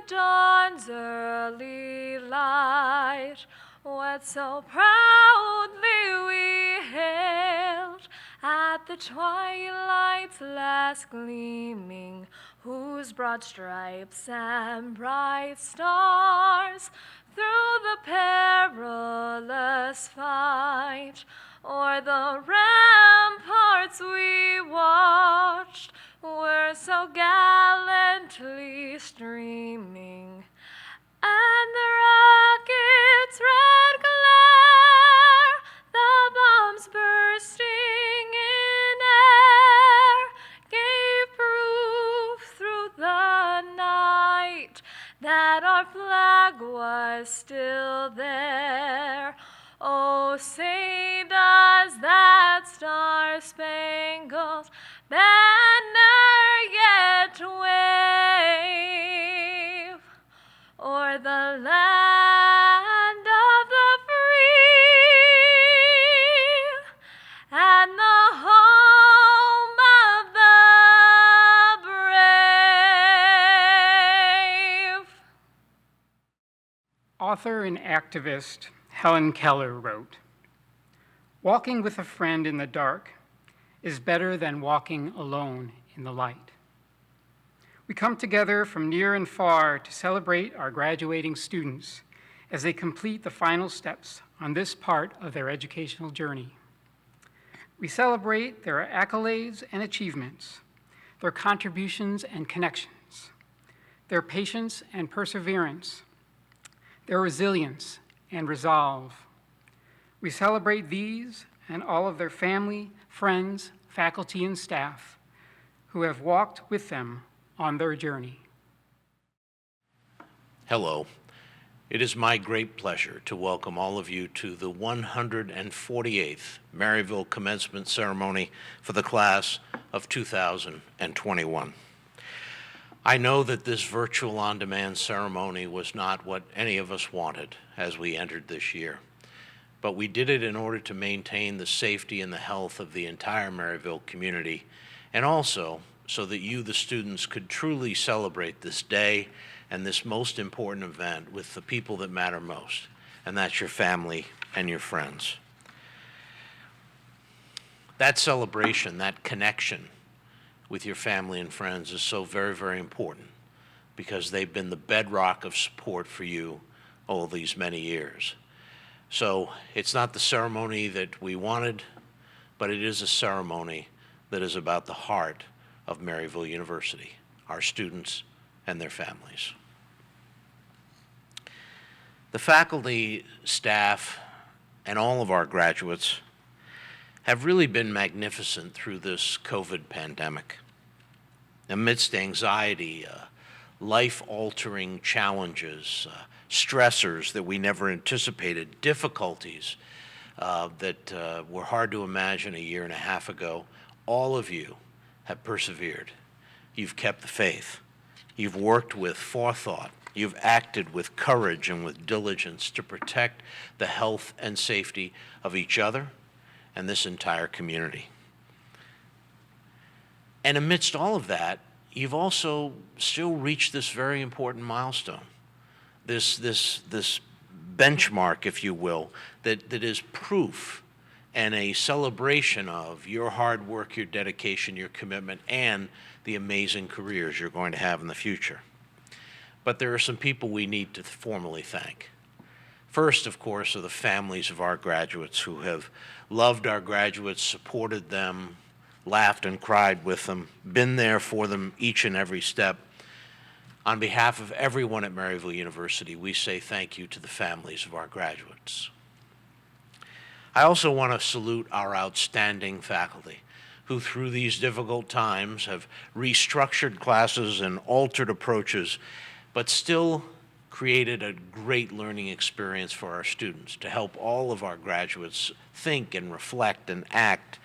the dawn's early light, what so proudly we hailed at the twilight's last gleaming, whose broad stripes and bright stars through the perilous fight o'er the ramparts we watched were so gallantly streaming, and the rocket's red glare, the bombs bursting in air, gave proof through the night that our flag was still there. Oh, say does that star-spangled banner yet wave o'er the land of the free and the home of the brave? Author and activist Helen Keller wrote, "Walking with a friend in the dark is better than walking alone in the light." We come together from near and far to celebrate our graduating students as they complete the final steps on this part of their educational journey. We celebrate their accolades and achievements, their contributions and connections, their patience and perseverance, their resilience and resolve. We celebrate these and all of their family, friends, faculty, and staff who have walked with them on their journey. Hello. It is my great pleasure to welcome all of you to the 148th Maryville Commencement Ceremony for the class of 2021. I know that this virtual on-demand ceremony was not what any of us wanted as we entered this year, but we did it in order to maintain the safety and the health of the entire Maryville community, and also so that you, the students, could truly celebrate this day and this most important event with the people that matter most, and that's your family and your friends. That celebration, that connection with your family and friends is so very, very important because they've been the bedrock of support for you all these many years. So it's not the ceremony that we wanted, but it is a ceremony that is about the heart of Maryville University, our students and their families. The faculty, staff, and all of our graduates have really been magnificent through this COVID pandemic. Amidst anxiety, life-altering challenges, stressors that we never anticipated, difficulties that were hard to imagine a year and a half ago, all of you have persevered. You've kept the faith. You've worked with forethought. You've acted with courage and with diligence to protect the health and safety of each other and this entire community. And amidst all of that, you've also still reached this very important milestone, this benchmark, if you will, that is proof and a celebration of your hard work, your dedication, your commitment, and the amazing careers you're going to have in the future. But there are some people we need to formally thank. First, of course, are the families of our graduates who have loved our graduates, supported them, laughed and cried with them, been there for them each and every step. On behalf of everyone at Maryville University, we say thank you to the families of our graduates. I also want to salute our outstanding faculty who through these difficult times have restructured classes and altered approaches, but still created a great learning experience for our students to help all of our graduates think and reflect and act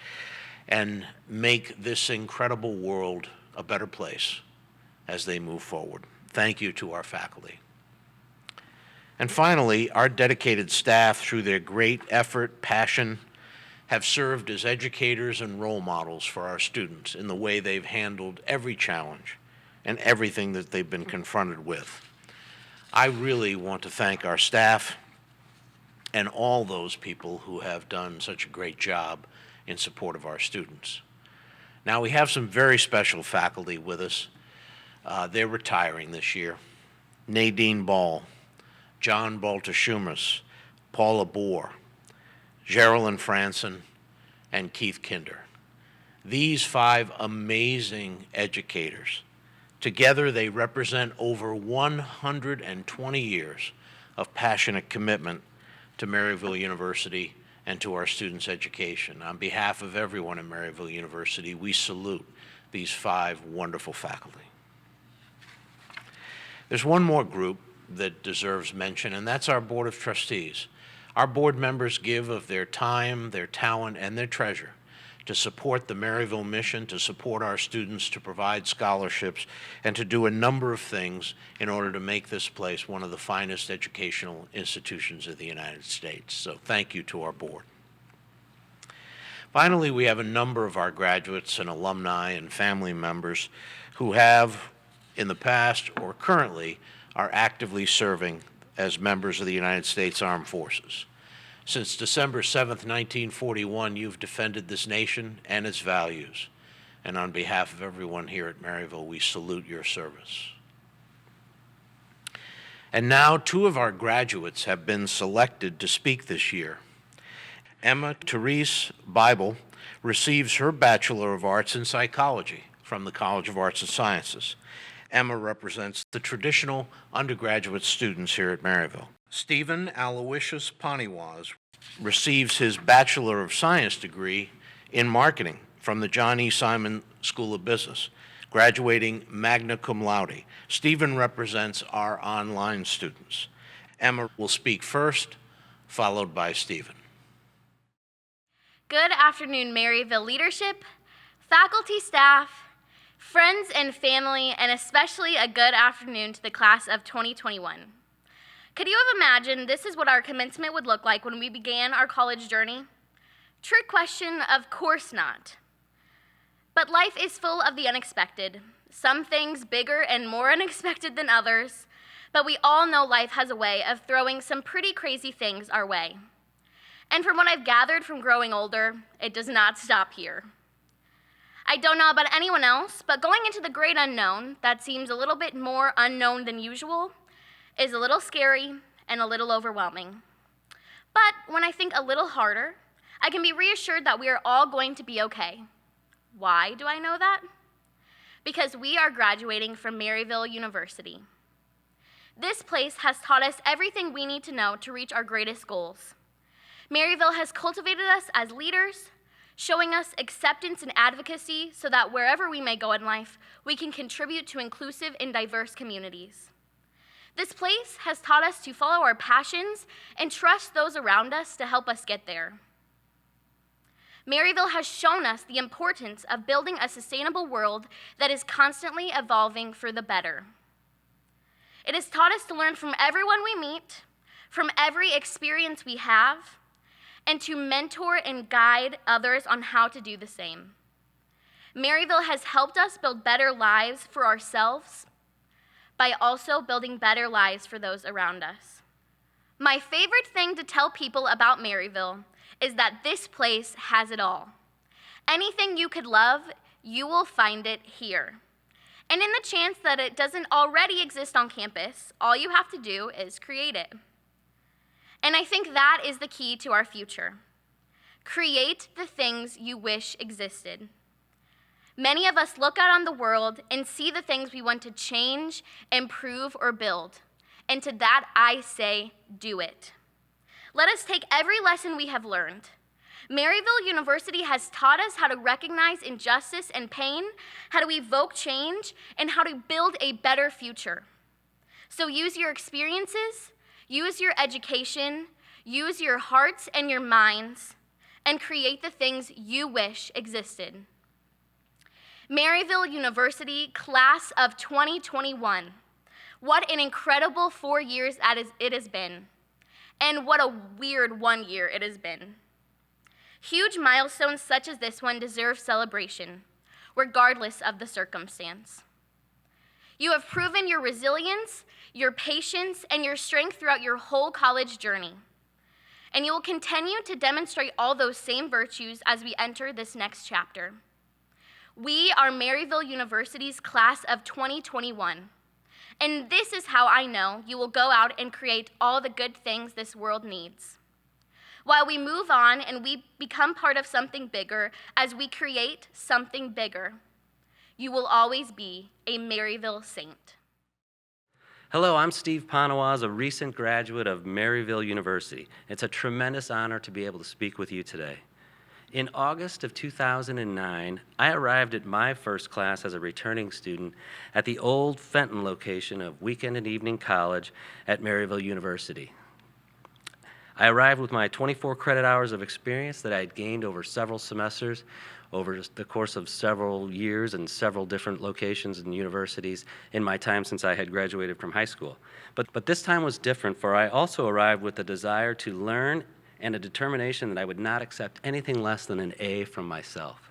and make this incredible world a better place as they move forward. Thank you to our faculty. And finally, our dedicated staff, through their great effort, passion, have served as educators and role models for our students in the way they've handled every challenge and everything that they've been confronted with. I really want to thank our staff and all those people who have done such a great job in support of our students. Now, we have some very special faculty with us. They're retiring this year. Nadine Ball, John Baltashumas, Paula Bohr, Geraldine Franson, and Keith Kinder. These 5 amazing educators, together they represent over 120 years of passionate commitment to Maryville University and to our students' education. On behalf of everyone at Maryville University, we salute these 5 wonderful faculty. There's one more group that deserves mention, and that's our Board of Trustees. Our board members give of their time, their talent, and their treasure to support the Maryville mission, to support our students, to provide scholarships, and to do a number of things in order to make this place one of the finest educational institutions of the United States. So thank you to our board. Finally, we have a number of our graduates and alumni and family members who have, in the past or currently, are actively serving as members of the United States Armed Forces. Since December 7th, 1941, you've defended this nation and its values. And on behalf of everyone here at Maryville, we salute your service. And now 2 of our graduates have been selected to speak this year. Emma Therese Bible receives her Bachelor of Arts in Psychology from the College of Arts and Sciences. Emma represents the traditional undergraduate students here at Maryville. Stephen Aloysius Paniwaz receives his Bachelor of Science degree in marketing from the John E. Simon School of Business, graduating magna cum laude. Stephen represents our online students. Emma will speak first, followed by Stephen. Good afternoon, Maryville leadership, faculty, staff, friends and family, and especially a good afternoon to the class of 2021. Could you have imagined this is what our commencement would look like when we began our college journey? Trick question, of course not. But life is full of the unexpected, some things bigger and more unexpected than others, but we all know life has a way of throwing some pretty crazy things our way. And from what I've gathered from growing older, it does not stop here. I don't know about anyone else, but going into the great unknown that seems a little bit more unknown than usual is a little scary and a little overwhelming. But when I think a little harder, I can be reassured that we are all going to be okay. Why do I know that? Because we are graduating from Maryville University. This place has taught us everything we need to know to reach our greatest goals. Maryville has cultivated us as leaders, showing us acceptance and advocacy so that wherever we may go in life, we can contribute to inclusive and diverse communities. This place has taught us to follow our passions and trust those around us to help us get there. Maryville has shown us the importance of building a sustainable world that is constantly evolving for the better. It has taught us to learn from everyone we meet, from every experience we have, and to mentor and guide others on how to do the same. Maryville has helped us build better lives for ourselves by also building better lives for those around us. My favorite thing to tell people about Maryville is that this place has it all. Anything you could love, you will find it here. And in the chance that it doesn't already exist on campus, all you have to do is create it. And I think that is the key to our future. Create the things you wish existed. Many of us look out on the world and see the things we want to change, improve, or build. And to that, I say, do it. Let us take every lesson we have learned. Maryville University has taught us how to recognize injustice and pain, how to evoke change, and how to build a better future. So use your experiences, use your education, use your hearts and your minds, and create the things you wish existed. Maryville University, class of 2021. What an incredible 4 years it has been. And what a weird 1 year it has been. Huge milestones such as this one deserve celebration, regardless of the circumstance. You have proven your resilience, your patience, and your strength throughout your whole college journey. And you will continue to demonstrate all those same virtues as we enter this next chapter. We are Maryville University's class of 2021. And this is how I know you will go out and create all the good things this world needs. While we move on and we become part of something bigger as we create something bigger, you will always be a Maryville saint. Hello, I'm Steve Panawaz, a recent graduate of Maryville University. It's a tremendous honor to be able to speak with you today. In August of 2009, I arrived at my first class as a returning student at the old Fenton location of Weekend and Evening College at Maryville University. I arrived with my 24 credit hours of experience that I had gained over several semesters, over the course of several years and several different locations and universities in my time since I had graduated from high school. But this time was different, for I also arrived with a desire to learn and a determination that I would not accept anything less than an A from myself.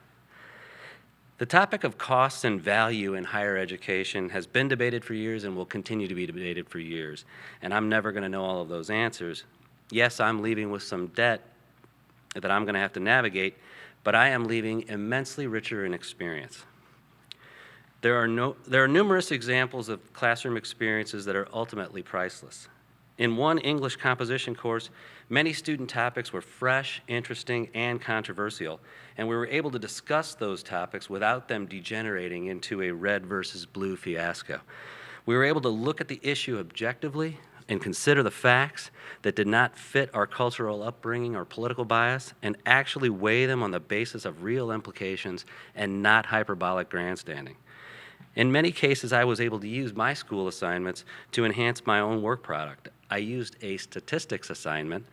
The topic of costs and value in higher education has been debated for years and will continue to be debated for years, and I'm never going to know all of those answers. Yes, I'm leaving with some debt that I'm going to have to navigate, but I am leaving immensely richer in experience. There are numerous examples of classroom experiences that are ultimately priceless. In one English composition course, many student topics were fresh, interesting, and controversial, and we were able to discuss those topics without them degenerating into a red versus blue fiasco. We were able to look at the issue objectively and consider the facts that did not fit our cultural upbringing or political bias, and actually weigh them on the basis of real implications and not hyperbolic grandstanding. In many cases, I was able to use my school assignments to enhance my own work product. I used a statistics assignment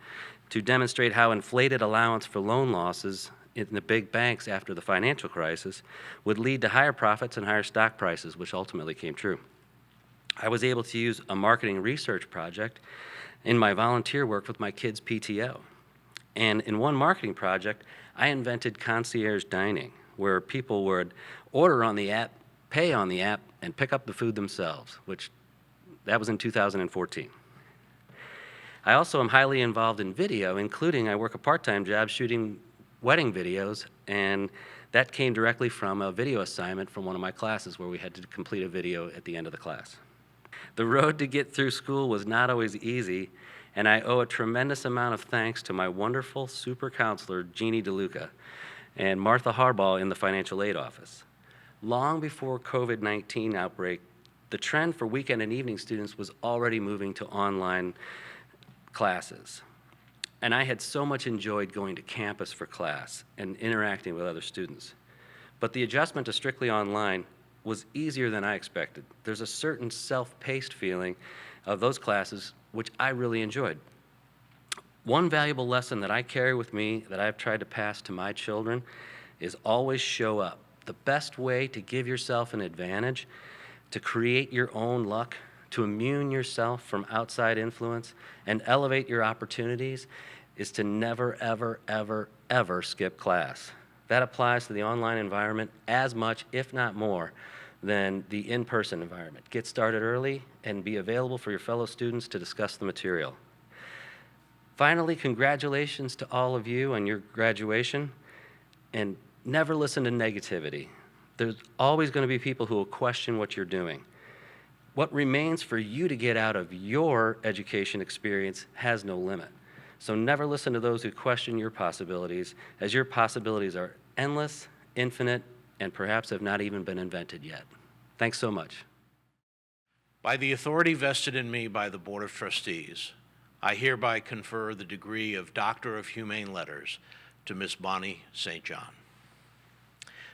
to demonstrate how inflated allowance for loan losses in the big banks after the financial crisis would lead to higher profits and higher stock prices, which ultimately came true. I was able to use a marketing research project in my volunteer work with my kids' PTO. And in one marketing project, I invented concierge dining, where people would order on the app, pay on the app, and pick up the food themselves, that was in 2014. I also am highly involved in video, including I work a part-time job shooting wedding videos, and that came directly from a video assignment from one of my classes where we had to complete a video at the end of the class. The road to get through school was not always easy, and I owe a tremendous amount of thanks to my wonderful super counselor, Jeannie DeLuca, and Martha Harbaugh in the financial aid office. Long before COVID-19 outbreak, the trend for weekend and evening students was already moving to online classes. And I had so much enjoyed going to campus for class and interacting with other students. But the adjustment to strictly online was easier than I expected. There's a certain self-paced feeling of those classes which I really enjoyed. One valuable lesson that I carry with me that I've tried to pass to my children is always show up. The best way to give yourself an advantage, to create your own luck, to immune yourself from outside influence, and elevate your opportunities is to never, ever, ever, ever skip class. That applies to the online environment as much, if not more, than the in-person environment. Get started early and be available for your fellow students to discuss the material. Finally, congratulations to all of you on your graduation, and never listen to negativity. There's always going to be people who will question what you're doing. What remains for you to get out of your education experience has no limit. So never listen to those who question your possibilities, as your possibilities are endless, infinite, and perhaps have not even been invented yet. Thanks so much. By the authority vested in me by the Board of Trustees, I hereby confer the degree of Doctor of Humane Letters to Ms. Bonnie St. John.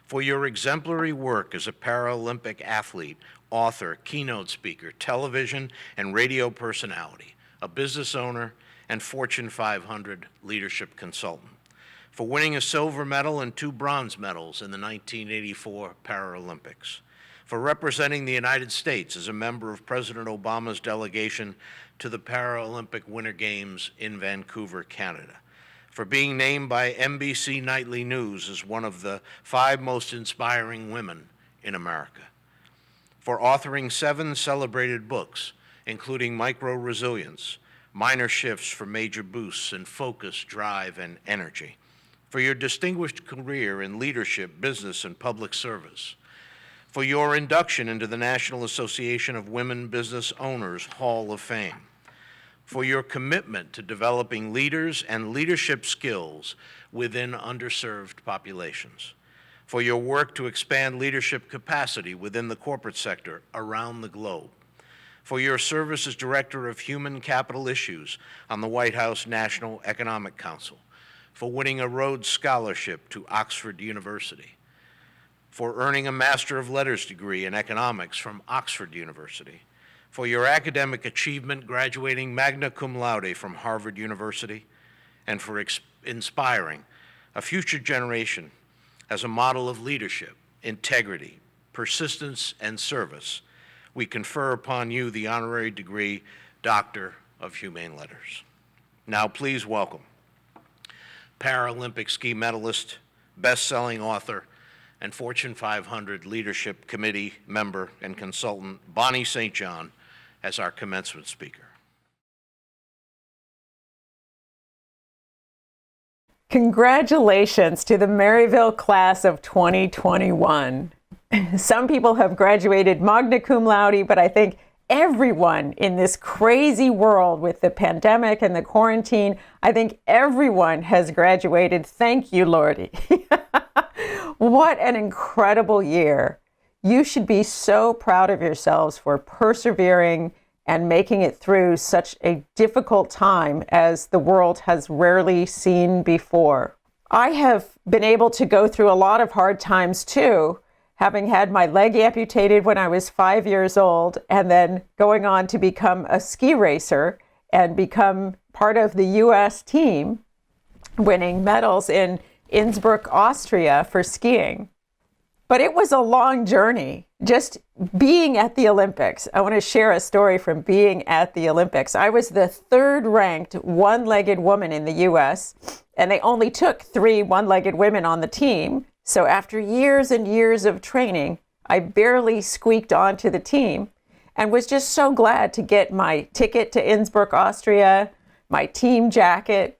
For your exemplary work as a Paralympic athlete, author, keynote speaker, television and radio personality, a business owner, and Fortune 500 leadership consultant. For winning a silver medal and 2 bronze medals in the 1984 Paralympics. For representing the United States as a member of President Obama's delegation to the Paralympic Winter Games in Vancouver, Canada. For being named by NBC Nightly News as one of the 5 most inspiring women in America. for authoring 7 celebrated books, including Micro Resilience, Minor Shifts for Major Boosts in Focus, Drive, and Energy, for your distinguished career in leadership, business, and public service, for your induction into the National Association of Women Business Owners Hall of Fame, for your commitment to developing leaders and leadership skills within underserved populations, for your work to expand leadership capacity within the corporate sector around the globe, for your service as Director of Human Capital Issues on the White House National Economic Council, for winning a Rhodes Scholarship to Oxford University, for earning a Master of Letters degree in economics from Oxford University, for your academic achievement graduating magna cum laude from Harvard University, and for inspiring a future generation as a model of leadership, integrity, persistence, and service. We confer upon you the honorary degree Doctor of Humane Letters. Now please welcome Paralympic ski medalist, best-selling author, and Fortune 500 Leadership Committee member and consultant Bonnie St. John as our commencement speaker. Congratulations to the Maryville class of 2021. Some people have graduated magna cum laude, but I think everyone in this crazy world with the pandemic and the quarantine, I think everyone has graduated. Thank you, Lordy. What an incredible year. You should be so proud of yourselves for persevering and making it through such a difficult time as the world has rarely seen before. I have been able to go through a lot of hard times too, having had my leg amputated when I was 5 years old, and then going on to become a ski racer and become part of the U.S. team, winning medals in Innsbruck, Austria for skiing. But it was a long journey, just being at the Olympics. I want to share a story from being at the Olympics. I was the 3rd ranked one-legged woman in the U.S., and they only took 3 one-legged women on the team. So after years and years of training, I barely squeaked onto the team and was just so glad to get my ticket to Innsbruck, Austria, my team jacket.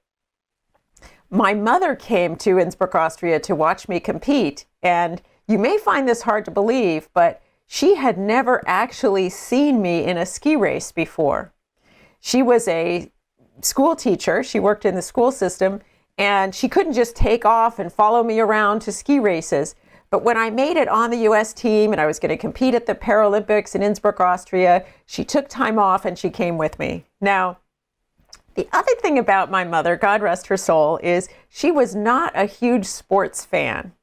My mother came to Innsbruck, Austria to watch me compete, and you may find this hard to believe, but she had never actually seen me in a ski race before. She was a school teacher. She worked in the school system, and she couldn't just take off and follow me around to ski races. But when I made it on the U.S. team and I was going to compete at the Paralympics in Innsbruck, Austria, she took time off and she came with me. Now, the other thing about my mother, God rest her soul, is she was not a huge sports fan.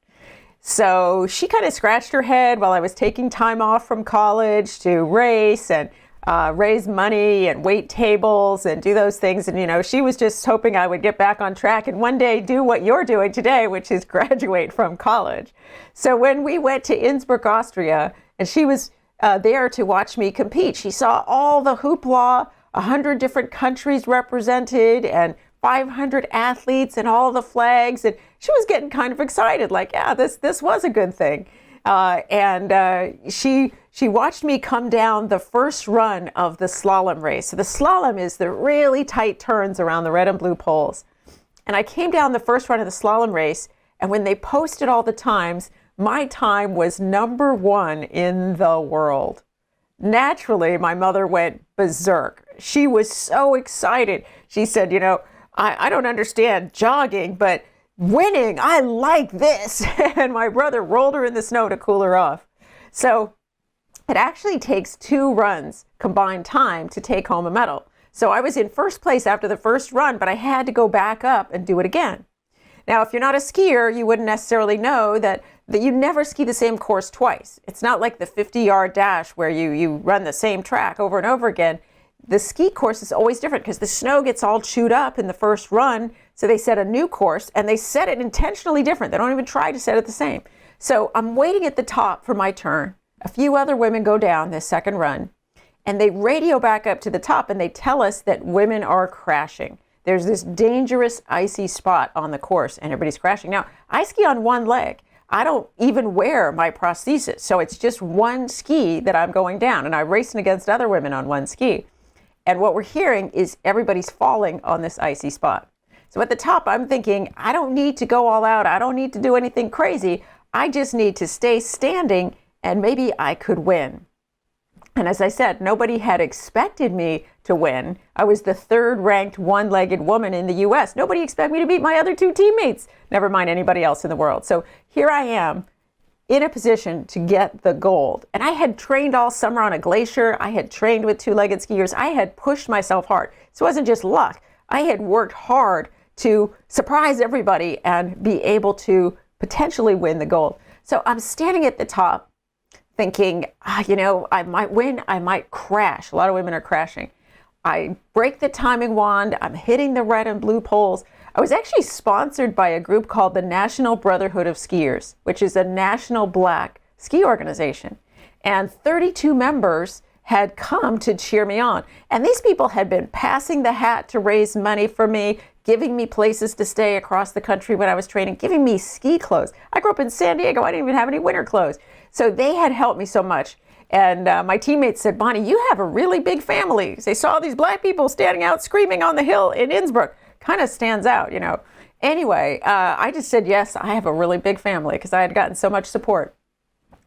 So she kind of scratched her head while I was taking time off from college to race and raise money and wait tables and do those things. And, you know, she was just hoping I would get back on track and one day do what you're doing today, which is graduate from college. So when we went to Innsbruck, Austria, and she was there to watch me compete, she saw all the hoopla, 100 different countries represented and 500 athletes and all the flags. And she was getting kind of excited, like, yeah, this was a good thing. She watched me come down the first run of the slalom race. So the slalom is the really tight turns around the red and blue poles. And I came down the first run of the slalom race, and when they posted all the times, my time was number 1 in the world. Naturally, my mother went berserk. She was so excited. She said, you know, I don't understand jogging, but winning, I like this. And my brother rolled her in the snow to cool her off. So it actually takes 2 runs combined time to take home a medal. So I was in first place after the first run, but I had to go back up and do it again. Now, if you're not a skier, you wouldn't necessarily know that you never ski the same course twice. It's not like the 50-yard dash where you run the same track over and over again. The ski course is always different because the snow gets all chewed up in the first run. So they set a new course and they set it intentionally different. They don't even try to set it the same. So I'm waiting at the top for my turn. A few other women go down this second run and they radio back up to the top and they tell us that women are crashing. There's this dangerous icy spot on the course and everybody's crashing. Now, I ski on one leg. I don't even wear my prosthesis. So it's just one ski that I'm going down, and I'm racing against other women on one ski. And what we're hearing is everybody's falling on this icy spot. So at the top, I'm thinking, I don't need to go all out. I don't need to do anything crazy. I just need to stay standing, and maybe I could win. And as I said, nobody had expected me to win. I was the third ranked one-legged woman in the US. Nobody expected me to beat my other two teammates, never mind anybody else in the world. So here I am in a position to get the gold. And I had trained all summer on a glacier. I had trained with two-legged skiers. I had pushed myself hard. So it wasn't just luck. I had worked hard to surprise everybody and be able to potentially win the gold. So I'm standing at the top thinking, I might win, I might crash. A lot of women are crashing. I break the timing wand. I'm hitting the red and blue poles. I was actually sponsored by a group called the National Brotherhood of Skiers, which is a national Black ski organization. And 32 members had come to cheer me on. And these people had been passing the hat to raise money for me, giving me places to stay across the country when I was training, giving me ski clothes. I grew up in San Diego. I didn't even have any winter clothes. So they had helped me so much. And my teammates said, Bonnie, you have a really big family. They saw these Black people standing out screaming on the hill in Innsbruck. Kind of stands out, Anyway, I just said, yes, I have a really big family because I had gotten so much support.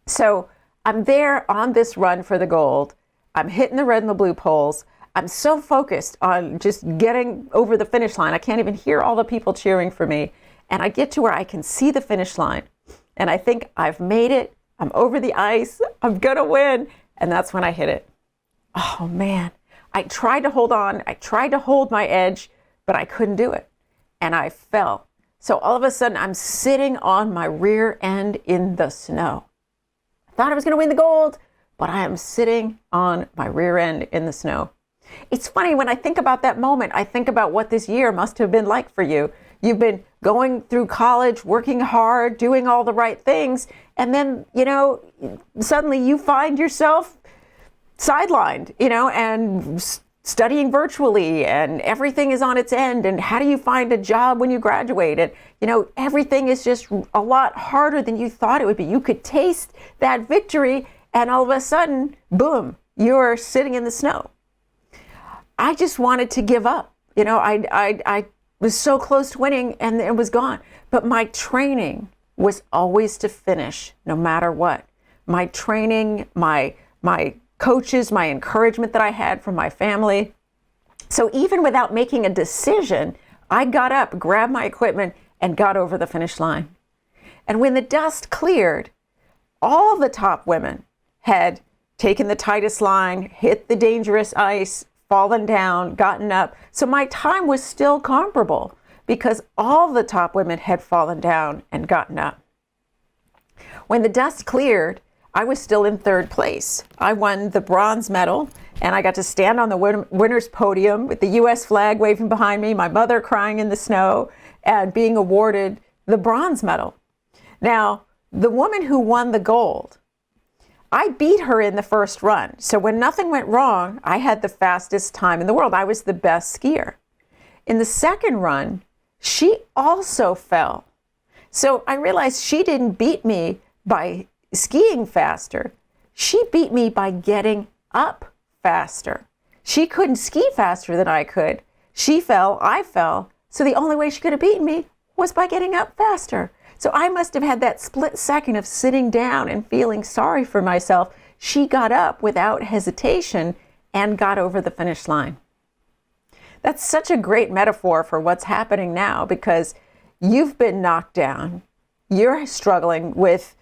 So I'm there on this run for the gold. I'm hitting the red and the blue poles. I'm so focused on just getting over the finish line. I can't even hear all the people cheering for me. And I get to where I can see the finish line. And I think I've made it. I'm over the ice. I'm going to win. And that's when I hit it. Oh, man. I tried to hold on. I tried to hold my edge, but I couldn't do it. And I fell. So all of a sudden, I'm sitting on my rear end in the snow. I thought I was going to win the gold, but I am sitting on my rear end in the snow. It's funny, when I think about that moment, I think about what this year must have been like for you. You've been going through college, working hard, doing all the right things, and then, suddenly you find yourself sidelined, and studying virtually, and everything is on its end. And how do you find a job when you graduate? And, everything is just a lot harder than you thought it would be. You could taste that victory, and all of a sudden, boom, you're sitting in the snow. I just wanted to give up. I was so close to winning, and it was gone. But my training was always to finish, no matter what. My training, my coaches, my encouragement that I had from my family. So even without making a decision, I got up, grabbed my equipment, and got over the finish line. And when the dust cleared, all the top women had taken the tightest line, hit the dangerous ice, fallen down, gotten up. So my time was still comparable because all the top women had fallen down and gotten up. When the dust cleared, I was still in third place. I won the bronze medal, and I got to stand on the winner's podium with the U.S. flag waving behind me, my mother crying in the snow, and being awarded the bronze medal. Now, the woman who won the gold, I beat her in the first run. So when nothing went wrong, I had the fastest time in the world. I was the best skier. In the second run, she also fell. So I realized she didn't beat me by skiing faster. She beat me by getting up faster. She couldn't ski faster than I could. She fell, I fell. So the only way she could have beaten me was by getting up faster. So I must have had that split second of sitting down and feeling sorry for myself. She got up without hesitation and got over the finish line. That's such a great metaphor for what's happening now, because you've been knocked down. You're struggling with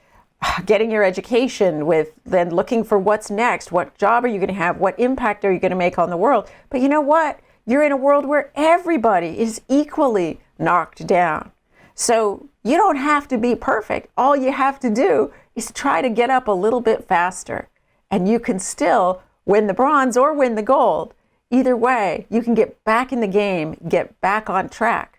getting your education, with then looking for what's next. What job are you going to have? What impact are you going to make on the world? But you know what? You're in a world where everybody is equally knocked down. So you don't have to be perfect. All you have to do is try to get up a little bit faster, and you can still win the bronze or win the gold. Either way, you can get back in the game, get back on track.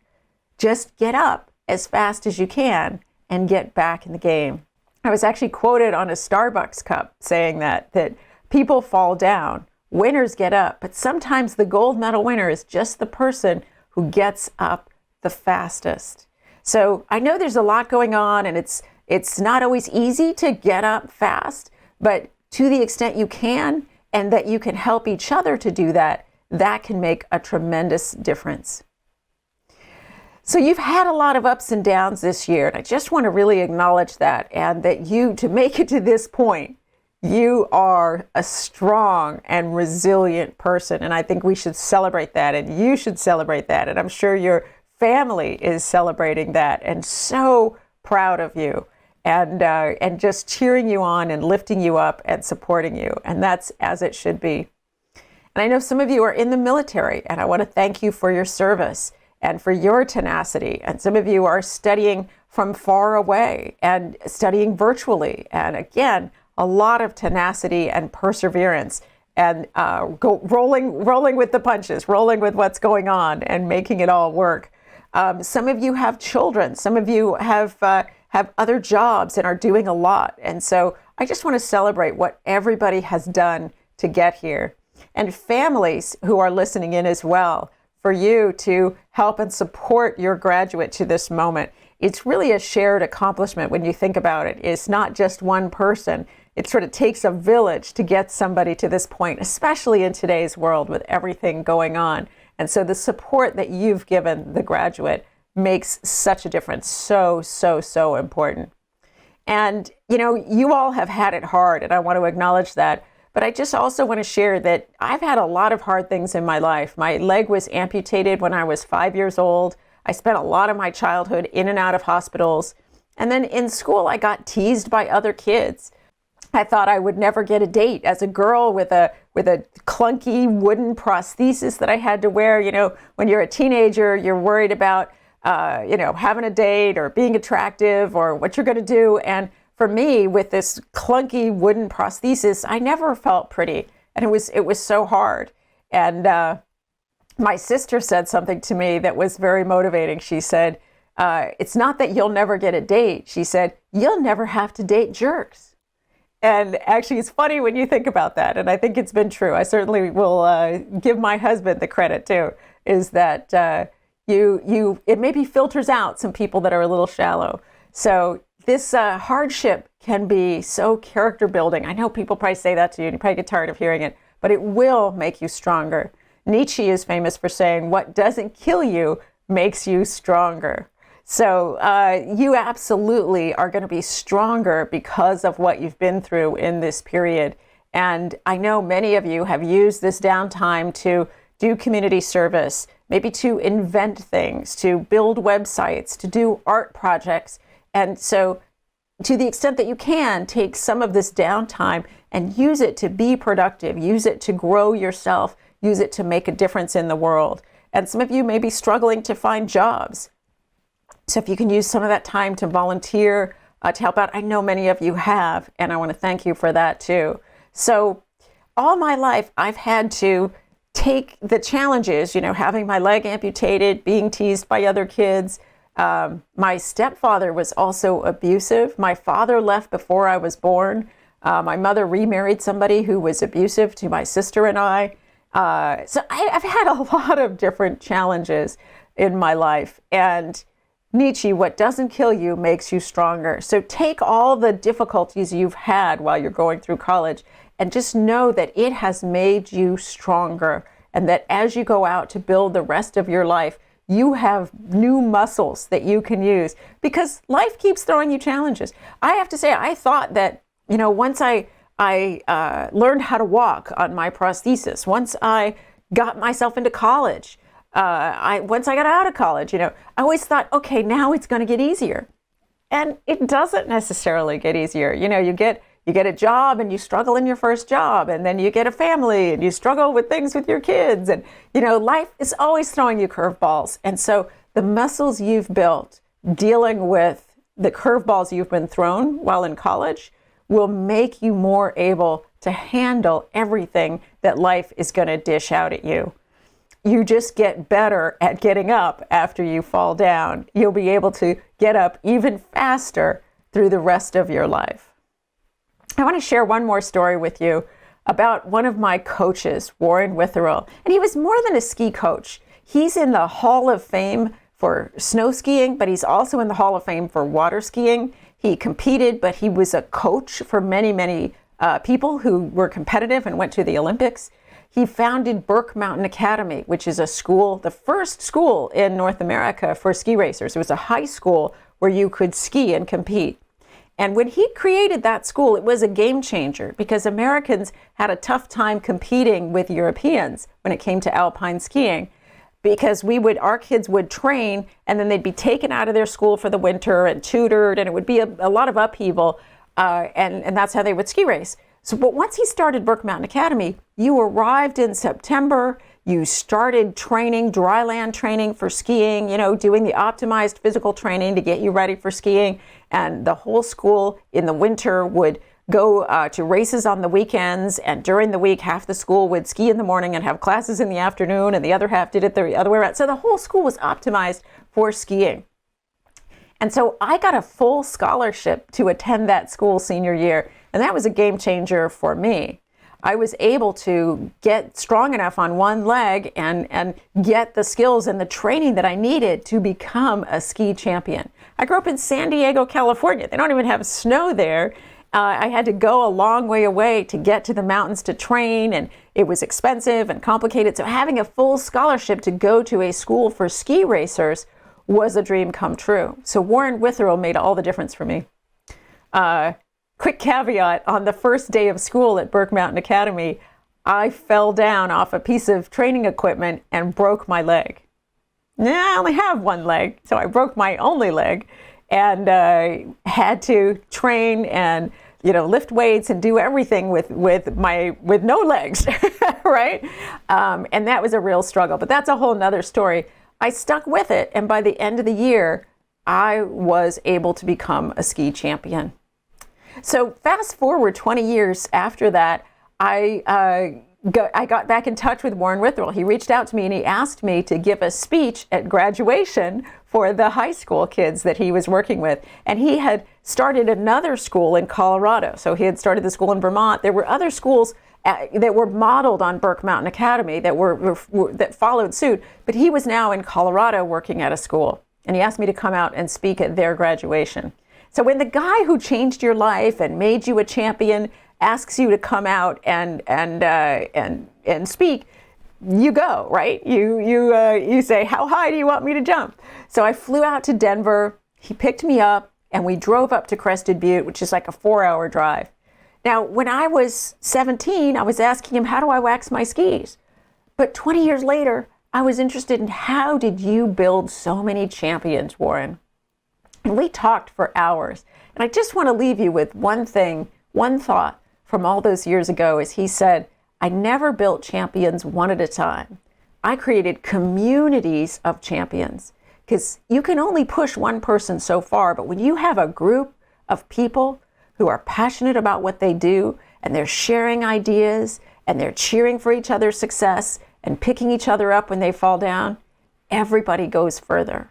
Just get up as fast as you can and get back in the game. I was actually quoted on a Starbucks cup saying that people fall down, winners get up, but sometimes the gold medal winner is just the person who gets up the fastest. So I know there's a lot going on, and it's It's not always easy to get up fast, but to the extent you can, and that you can help each other to do that, that can make a tremendous difference. So you've had a lot of ups and downs this year, and I just want to really acknowledge that, and that you, to make it to this point, you are a strong and resilient person, and I think we should celebrate that, and you should celebrate that, and I'm sure your family is celebrating that, and so proud of you, and just cheering you on and lifting you up and supporting you, and that's as it should be. And I know some of you are in the military, and I want to thank you for your service and for your tenacity. And some of you are studying from far away and studying virtually. And again, a lot of tenacity and perseverance and rolling with the punches, rolling with what's going on and making it all work. Some of you have children. Some of you have other jobs and are doing a lot. And so I just want to celebrate what everybody has done to get here. And families who are listening in as well, for you to help and support your graduate to this moment. It's really a shared accomplishment when you think about it. It's not just one person. It sort of takes a village to get somebody to this point, especially in today's world with everything going on. And so the support that you've given the graduate makes such a difference. So, so, so important. And, you all have had it hard, and I want to acknowledge that. But I just also want to share that I've had a lot of hard things in my life. My leg was amputated when I was 5 years old. I spent a lot of my childhood in and out of hospitals. And then in school, I got teased by other kids. I thought I would never get a date as a girl with a clunky wooden prosthesis that I had to wear. When you're a teenager, you're worried about, having a date or being attractive or what you're going to do. And for me, with this clunky wooden prosthesis, I never felt pretty, and it was so hard. And my sister said something to me that was very motivating. She said, it's not that you'll never get a date. She said, you'll never have to date jerks. And actually, it's funny when you think about that, and I think it's been true. I certainly will give my husband the credit too, is that it maybe filters out some people that are a little shallow. So this hardship can be so character building. I know people probably say that to you and you probably get tired of hearing it, but it will make you stronger. Nietzsche is famous for saying, what doesn't kill you makes you stronger. So you absolutely are going to be stronger because of what you've been through in this period. And I know many of you have used this downtime to do community service, maybe to invent things, to build websites, to do art projects. And so to the extent that you can, take some of this downtime and use it to be productive, use it to grow yourself, use it to make a difference in the world. And some of you may be struggling to find jobs. So if you can use some of that time to volunteer, to help out, I know many of you have, and I want to thank you for that too. So all my life, I've had to take the challenges, having my leg amputated, being teased by other kids. My stepfather was also abusive. My father left before I was born. My mother remarried somebody who was abusive to my sister and I. So I've had a lot of different challenges in my life. And Nietzsche, what doesn't kill you makes you stronger. So take all the difficulties you've had while you're going through college and just know that it has made you stronger. And that as you go out to build the rest of your life, you have new muscles that you can use because life keeps throwing you challenges. I have to say, I thought that, once I learned how to walk on my prosthesis, once I got myself into college, once I got out of college, I always thought, okay, now it's going to get easier. And it doesn't necessarily get easier. You get a job and you struggle in your first job, and then you get a family and you struggle with things with your kids. And, life is always throwing you curveballs. And so the muscles you've built dealing with the curveballs you've been thrown while in college will make you more able to handle everything that life is going to dish out at you. You just get better at getting up after you fall down. You'll be able to get up even faster through the rest of your life. I want to share one more story with you about one of my coaches, Warren Witherell. And he was more than a ski coach. He's in the Hall of Fame for snow skiing, but he's also in the Hall of Fame for water skiing. He competed, but he was a coach for many, many people who were competitive and went to the Olympics. He founded Burke Mountain Academy, which is a school, the first school in North America for ski racers. It was a high school where you could ski and compete. And when he created that school, it was a game changer because Americans had a tough time competing with Europeans when it came to alpine skiing, because our kids would train and then they'd be taken out of their school for the winter and tutored, and it would be a lot of upheaval, and that's how they would ski race. So, but once he started Burke Mountain Academy, you arrived in September, you started training, dryland training for skiing, doing the optimized physical training to get you ready for skiing. And the whole school in the winter would go to races on the weekends. And during the week, half the school would ski in the morning and have classes in the afternoon, and the other half did it the other way around. So the whole school was optimized for skiing. And so I got a full scholarship to attend that school senior year. And that was a game changer for me. I was able to get strong enough on one leg and get the skills and the training that I needed to become a ski champion. I grew up in San Diego, California. They don't even have snow there. I had to go a long way away to get to the mountains to train, and it was expensive and complicated. So having a full scholarship to go to a school for ski racers was a dream come true. So Warren Witherell made all the difference for me. Quick caveat, on the first day of school at Burke Mountain Academy, I fell down off a piece of training equipment and broke my leg. I only have one leg, so I broke my only leg and had to train and lift weights and do everything with no legs, right? And that was a real struggle, but that's a whole nother story. I stuck with it, and by the end of the year, I was able to become a ski champion. So fast forward 20 years after that, I got back in touch with Warren Witherell. He reached out to me and he asked me to give a speech at graduation for the high school kids that he was working with. And he had started another school in Colorado. So he had started the school in Vermont. There were other schools that were modeled on Burke Mountain Academy that followed suit. But he was now in Colorado working at a school. And he asked me to come out and speak at their graduation. So when the guy who changed your life and made you a champion asks you to come out and speak, you go, right? You say, how high do you want me to jump? So I flew out to Denver. He picked me up and we drove up to Crested Butte, which is like a 4-hour drive. Now, when I was 17, I was asking him, how do I wax my skis? But 20 years later, I was interested in how did you build so many champions, Warren? And we talked for hours. And I just want to leave you with one thought from all those years ago is he said, I never built champions one at a time. I created communities of champions, because you can only push one person so far. But when you have a group of people who are passionate about what they do and they're sharing ideas and they're cheering for each other's success and picking each other up when they fall down, everybody goes further.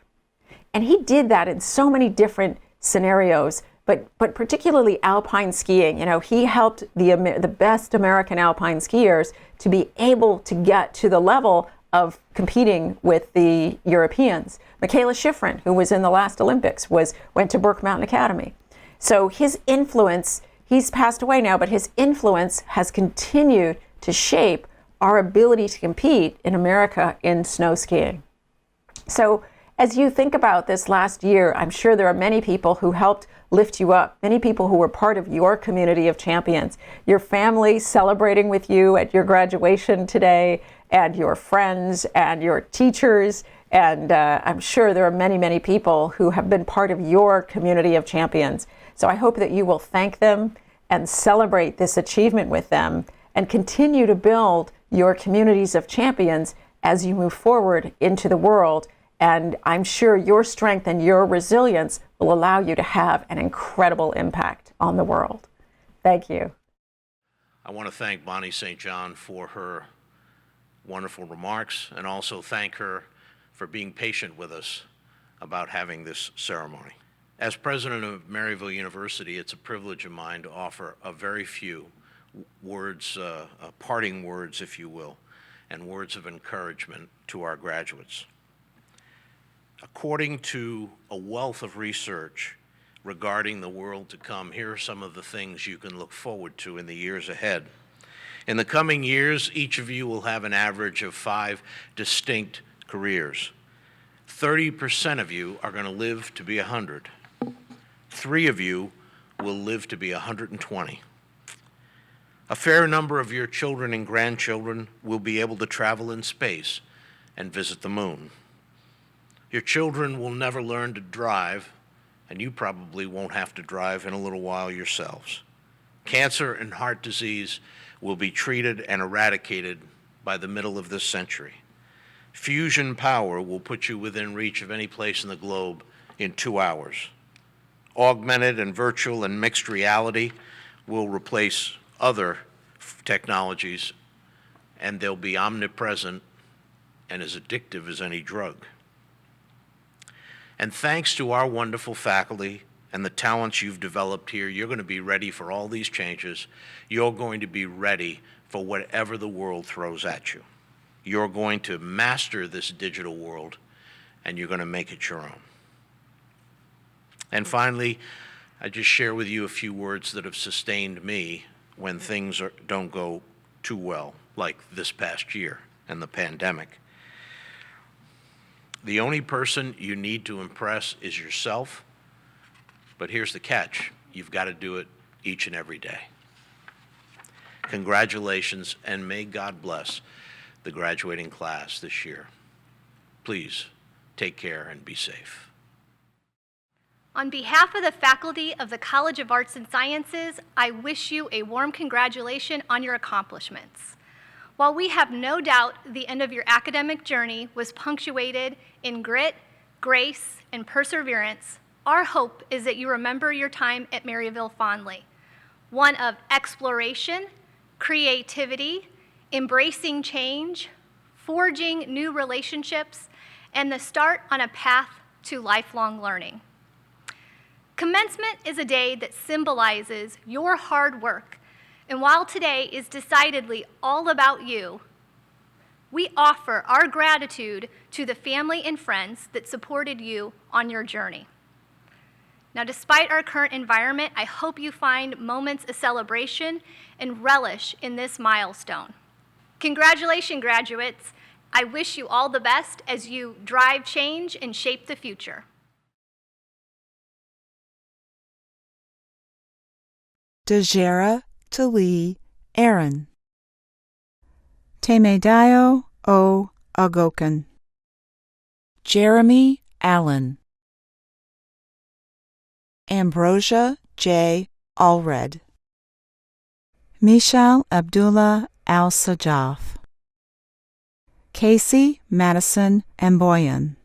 And he did that in so many different scenarios, but particularly alpine skiing. He helped the best American alpine skiers to be able to get to the level of competing with the Europeans. Michaela Schifrin, who was in the last Olympics, went to Burke Mountain Academy. So his influence, he's passed away now, but his influence has continued to shape our ability to compete in America in snow skiing. So as you think about this last year, I'm sure there are many people who helped lift you up, many people who were part of your community of champions, your family celebrating with you at your graduation today, and your friends and your teachers. And I'm sure there are many, many people who have been part of your community of champions. So I hope that you will thank them and celebrate this achievement with them and continue to build your communities of champions as you move forward into the world. And I'm sure your strength and your resilience will allow you to have an incredible impact on the world. Thank you. I want to thank Bonnie St. John for her wonderful remarks, and also thank her for being patient with us about having this ceremony. As president of Maryville University, it's a privilege of mine to offer a very few words, parting words, if you will, and words of encouragement to our graduates. According to a wealth of research regarding the world to come, here are some of the things you can look forward to in the years ahead. In the coming years, each of you will have an average of 5 distinct careers. 30% of you are going to live to be 100. 3 of you will live to be 120. A fair number of your children and grandchildren will be able to travel in space and visit the moon. Your children will never learn to drive, and you probably won't have to drive in a little while yourselves. Cancer and heart disease will be treated and eradicated by the middle of this century. Fusion power will put you within reach of any place in the globe in 2 hours. Augmented and virtual and mixed reality will replace other technologies, and they'll be omnipresent and as addictive as any drug. And thanks to our wonderful faculty and the talents you've developed here, you're going to be ready for all these changes. You're going to be ready for whatever the world throws at you. You're going to master this digital world, and you're going to make it your own. And finally, I just share with you a few words that have sustained me when things don't go too well, like this past year and the pandemic. The only person you need to impress is yourself, but here's the catch: you've got to do it each and every day. Congratulations, and may God bless the graduating class this year. Please take care and be safe. On behalf of the faculty of the College of Arts and Sciences, I wish you a warm congratulations on your accomplishments. While we have no doubt the end of your academic journey was punctuated in grit, grace, and perseverance, our hope is that you remember your time at Maryville fondly, one of exploration, creativity, embracing change, forging new relationships, and the start on a path to lifelong learning. Commencement is a day that symbolizes your hard work, and while today is decidedly all about you, we offer our gratitude to the family and friends that supported you on your journey. Now, despite our current environment, I hope you find moments of celebration and relish in this milestone. Congratulations, graduates. I wish you all the best as you drive change and shape the future. Dejera Tali Aaron. Temedayo O Agokan. Jeremy Allen. Ambrosia J. Allred. Mishal Abdullah Al-Sajaf. Casey Madison Amboyan.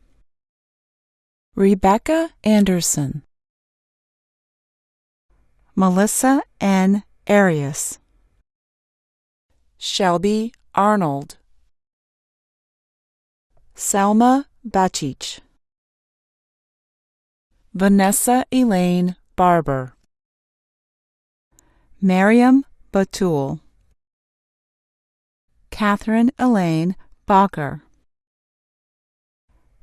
Rebecca Anderson. Melissa N. Arias. Shelby Arnold. Selma Bachich. Vanessa Elaine Barber. Miriam Batul. Catherine Elaine Bacher.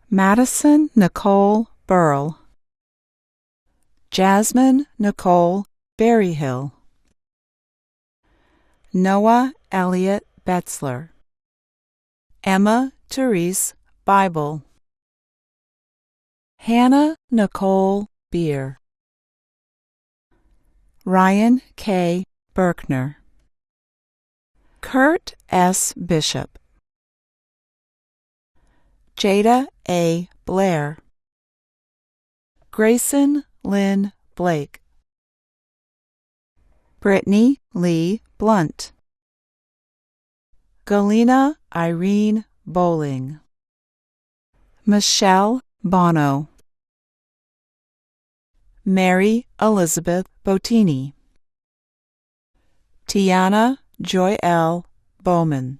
Madison Nicole Burl. Jasmine Nicole Berryhill. Noah Elliott Betzler. Emma Therese Bible. Hannah Nicole Beer. Ryan K. Berkner. Kurt S. Bishop. Jada A. Blair. Grayson Lynn Blake. Brittany Lee Blunt. Galena Irene Bowling. Michelle Bono. Mary Elizabeth Bottini. Tiana Joy L. Bowman.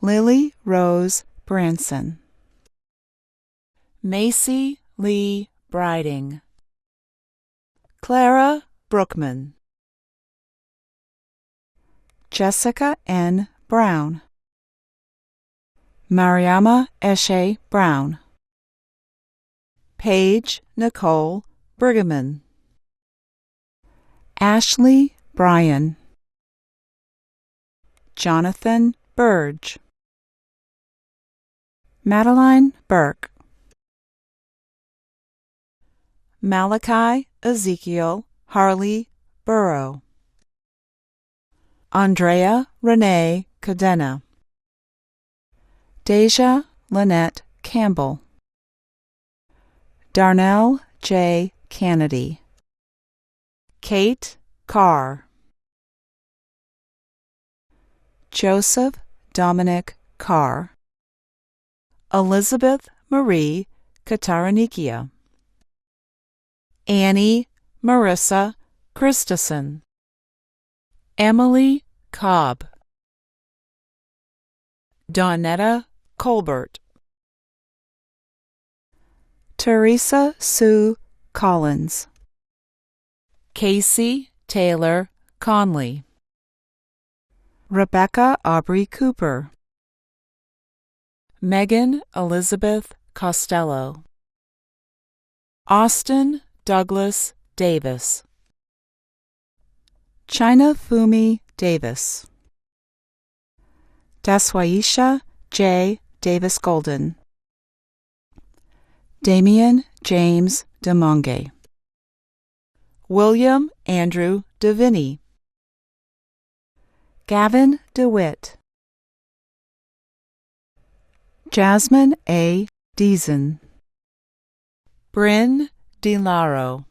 Lily Rose Branson. Macy Lee Briding. Clara Brookman. Jessica N. Brown. Mariama Eshe Brown. Paige Nicole Brigham, Ashley Bryan, Jonathan Burge, Madeline Burke, Malachi Ezekiel Harley Burrow, Andrea Renee Cadena, Deja Lynette Campbell, Darnell J. Kennedy, Kate Carr, Joseph Dominic Carr, Elizabeth Marie Kataranikia, Annie Marissa Christensen, Emily Cobb, Dawnetta Colbert, Teresa Sue Collins, Casey Taylor Conley, Rebecca Aubrey Cooper, Megan Elizabeth Costello, Austin Douglas Davis, China Fumi Davis, Daswaisha J. Davis Golden, Damian James DeMonge, William Andrew DeVinny, Gavin DeWitt, Jasmine A. Deason, Bryn DeLaro,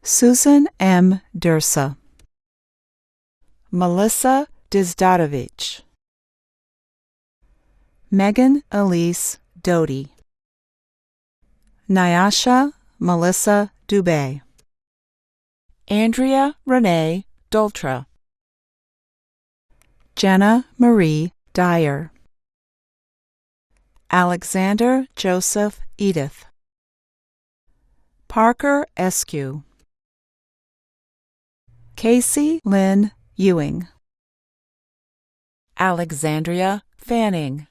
Susan M. Dursa, Melissa Dizdatovich, Megan Elise Doty, Nyasha Melissa Dubé, Andrea Renee Doltra, Jenna Marie Dyer, Alexander Joseph Edith, Parker Eskew, Casey Lynn Ewing, Alexandria Fanning,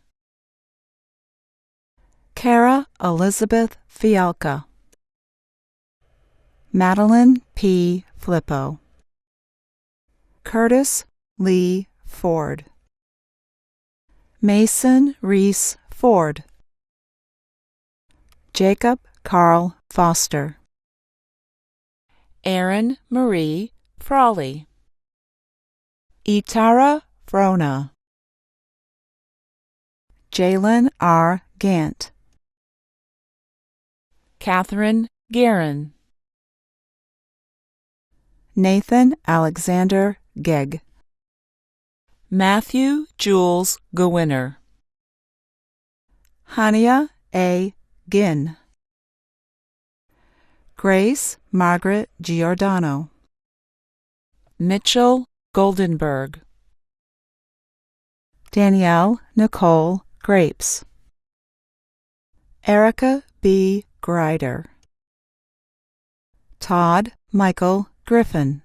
Kara Elizabeth Fialka, Madeline P. Flippo, Curtis Lee Ford, Mason Reese Ford, Jacob Carl Foster, Erin Marie Frawley, Itara Frona, Jalen R. Gant, Catherine Guerin, Nathan Alexander Gegg, Matthew Jules Gowinner, Hania A. Ginn, Grace Margaret Giordano, Mitchell Goldenberg, Danielle Nicole Grapes, Erica B. Grider, Todd Michael Griffin,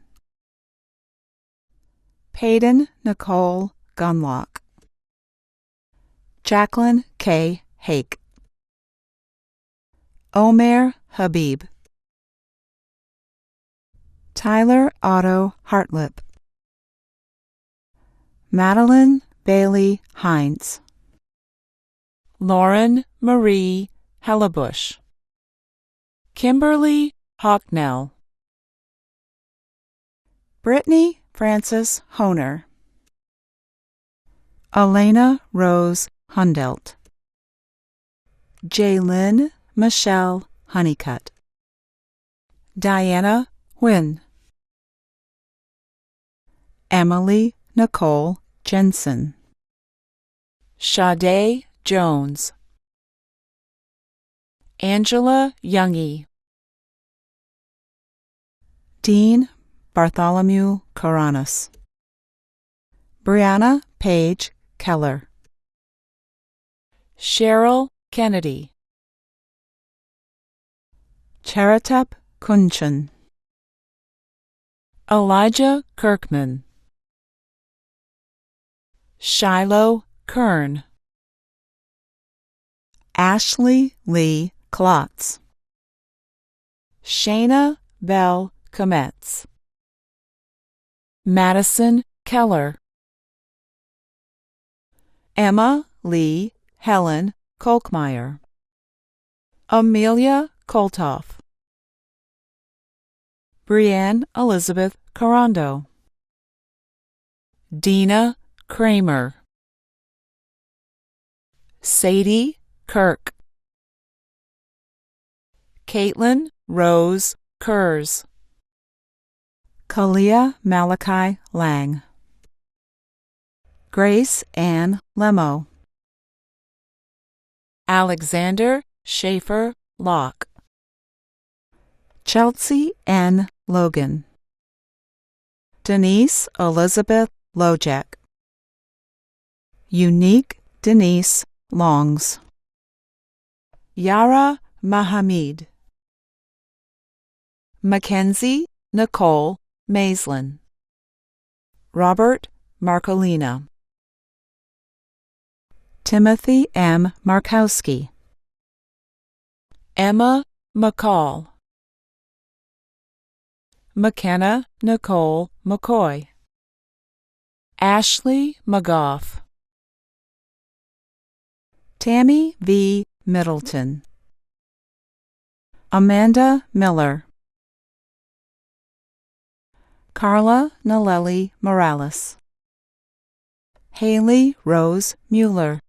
Peyton Nicole Gunlock, Jacqueline K. Hake, Omer Habib, Tyler Otto Hartlip, Madeline Bailey Hines, Lauren Marie Hellebush, Kimberly Hocknell, Brittany Frances Honer, Elena Rose Hundelt, Jaylyn Michelle Honeycutt, Diana Nguyen, Emily Nicole Jensen, Sade Jones, Angela Youngie, Dean Bartholomew Coronis, Brianna Page Keller, Cheryl Kennedy, Charitep Kunchan, Elijah Kirkman, Shiloh Kern, Ashley Lee Klotz. Shayna Bell Kometz. Madison Keller. Emma Lee Helen Kolkmeyer. Amelia Koltoff. Brianne Elizabeth Corondo. Dina Kramer. Sadie Kirk. Caitlin Rose Kurz. Kalia Malachi Lang. Grace Ann Lemo. Alexander Schaefer Locke. Chelsea N. Logan. Denise Elizabeth Lojek. Unique Denise Longs. Yara Mahamid. Mackenzie Nicole Maislin. Robert Marcolina. Timothy M. Markowski. Emma McCall. McKenna Nicole McCoy. Ashley McGough. Tammy V. Middleton. Amanda Miller. Carla Naleli Morales. Haley Rose Mueller.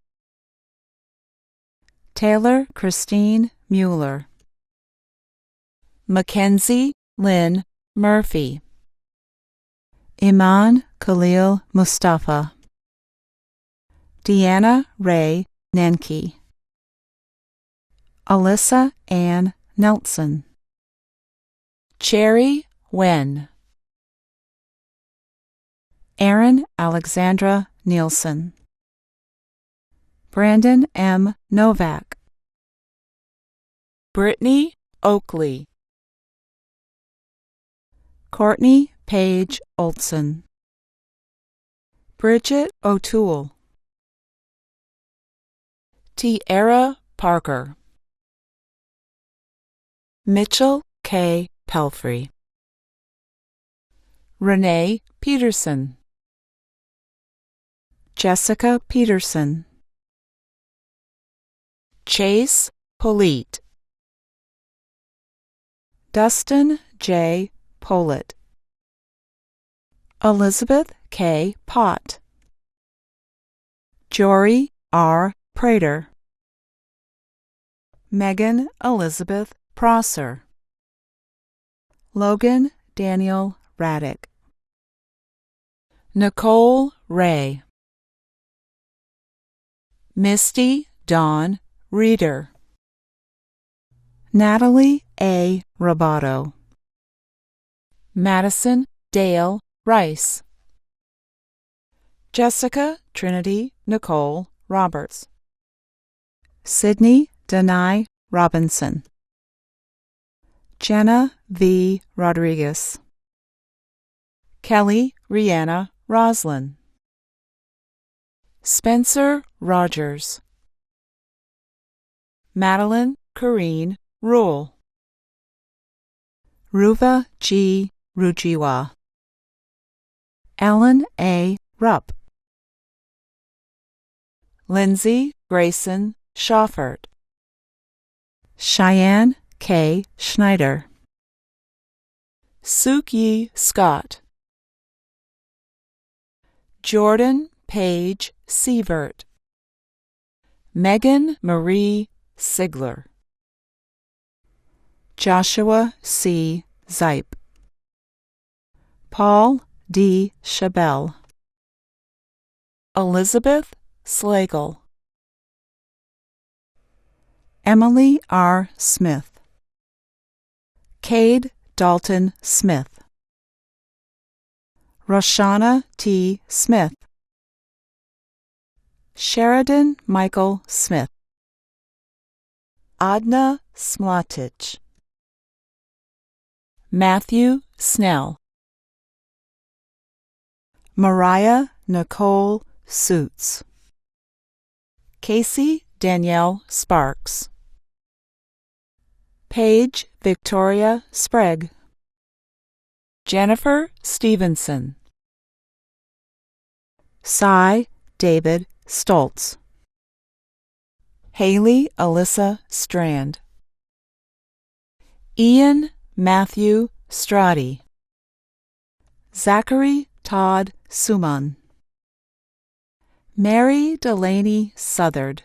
Taylor Christine Mueller. Mackenzie Lynn Murphy. Iman Khalil Mustafa. Deanna Ray Nenke. Alyssa Ann Nelson. Cherry Wen. Erin Alexandra Nielsen. Brandon M. Novak. Brittany Oakley. Courtney Paige Olson. Bridget O'Toole. Tiara Parker. Mitchell K. Pelfrey. Renee Peterson. Jessica Peterson. Chase Polite. Dustin J. Pollitt. Elizabeth K. Pott. Jory R. Prater. Megan Elizabeth Prosser. Logan Daniel Raddick. Nicole Ray. Misty Dawn Reeder. Natalie A. Roboto. Madison Dale Rice. Jessica Trinity Nicole Roberts. Sydney Denai Robinson. Jenna V. Rodriguez. Kelly Rihanna Roslin. Spencer Rogers. Madeline Corrine Rule. Ruva G. Rujiwa. Ellen A. Rupp. Lindsay Grayson Schaffert. Cheyenne K. Schneider. Suk-Yi Scott. Jordan Page Sievert. Megan Marie Sigler. Joshua C. Zipe. Paul D. Chabelle. Elizabeth Slagle. Emily R. Smith. Cade Dalton Smith. Roshana T. Smith. Sheridan Michael Smith. Adna Smlatich. Matthew Snell. Mariah Nicole Suits. Casey Danielle Sparks. Paige Victoria Sprague, Jennifer Stevenson, Cy David Stoltz, Haley Alyssa Strand, Ian Matthew Strati, Zachary Todd Suman, Mary Delaney Southard,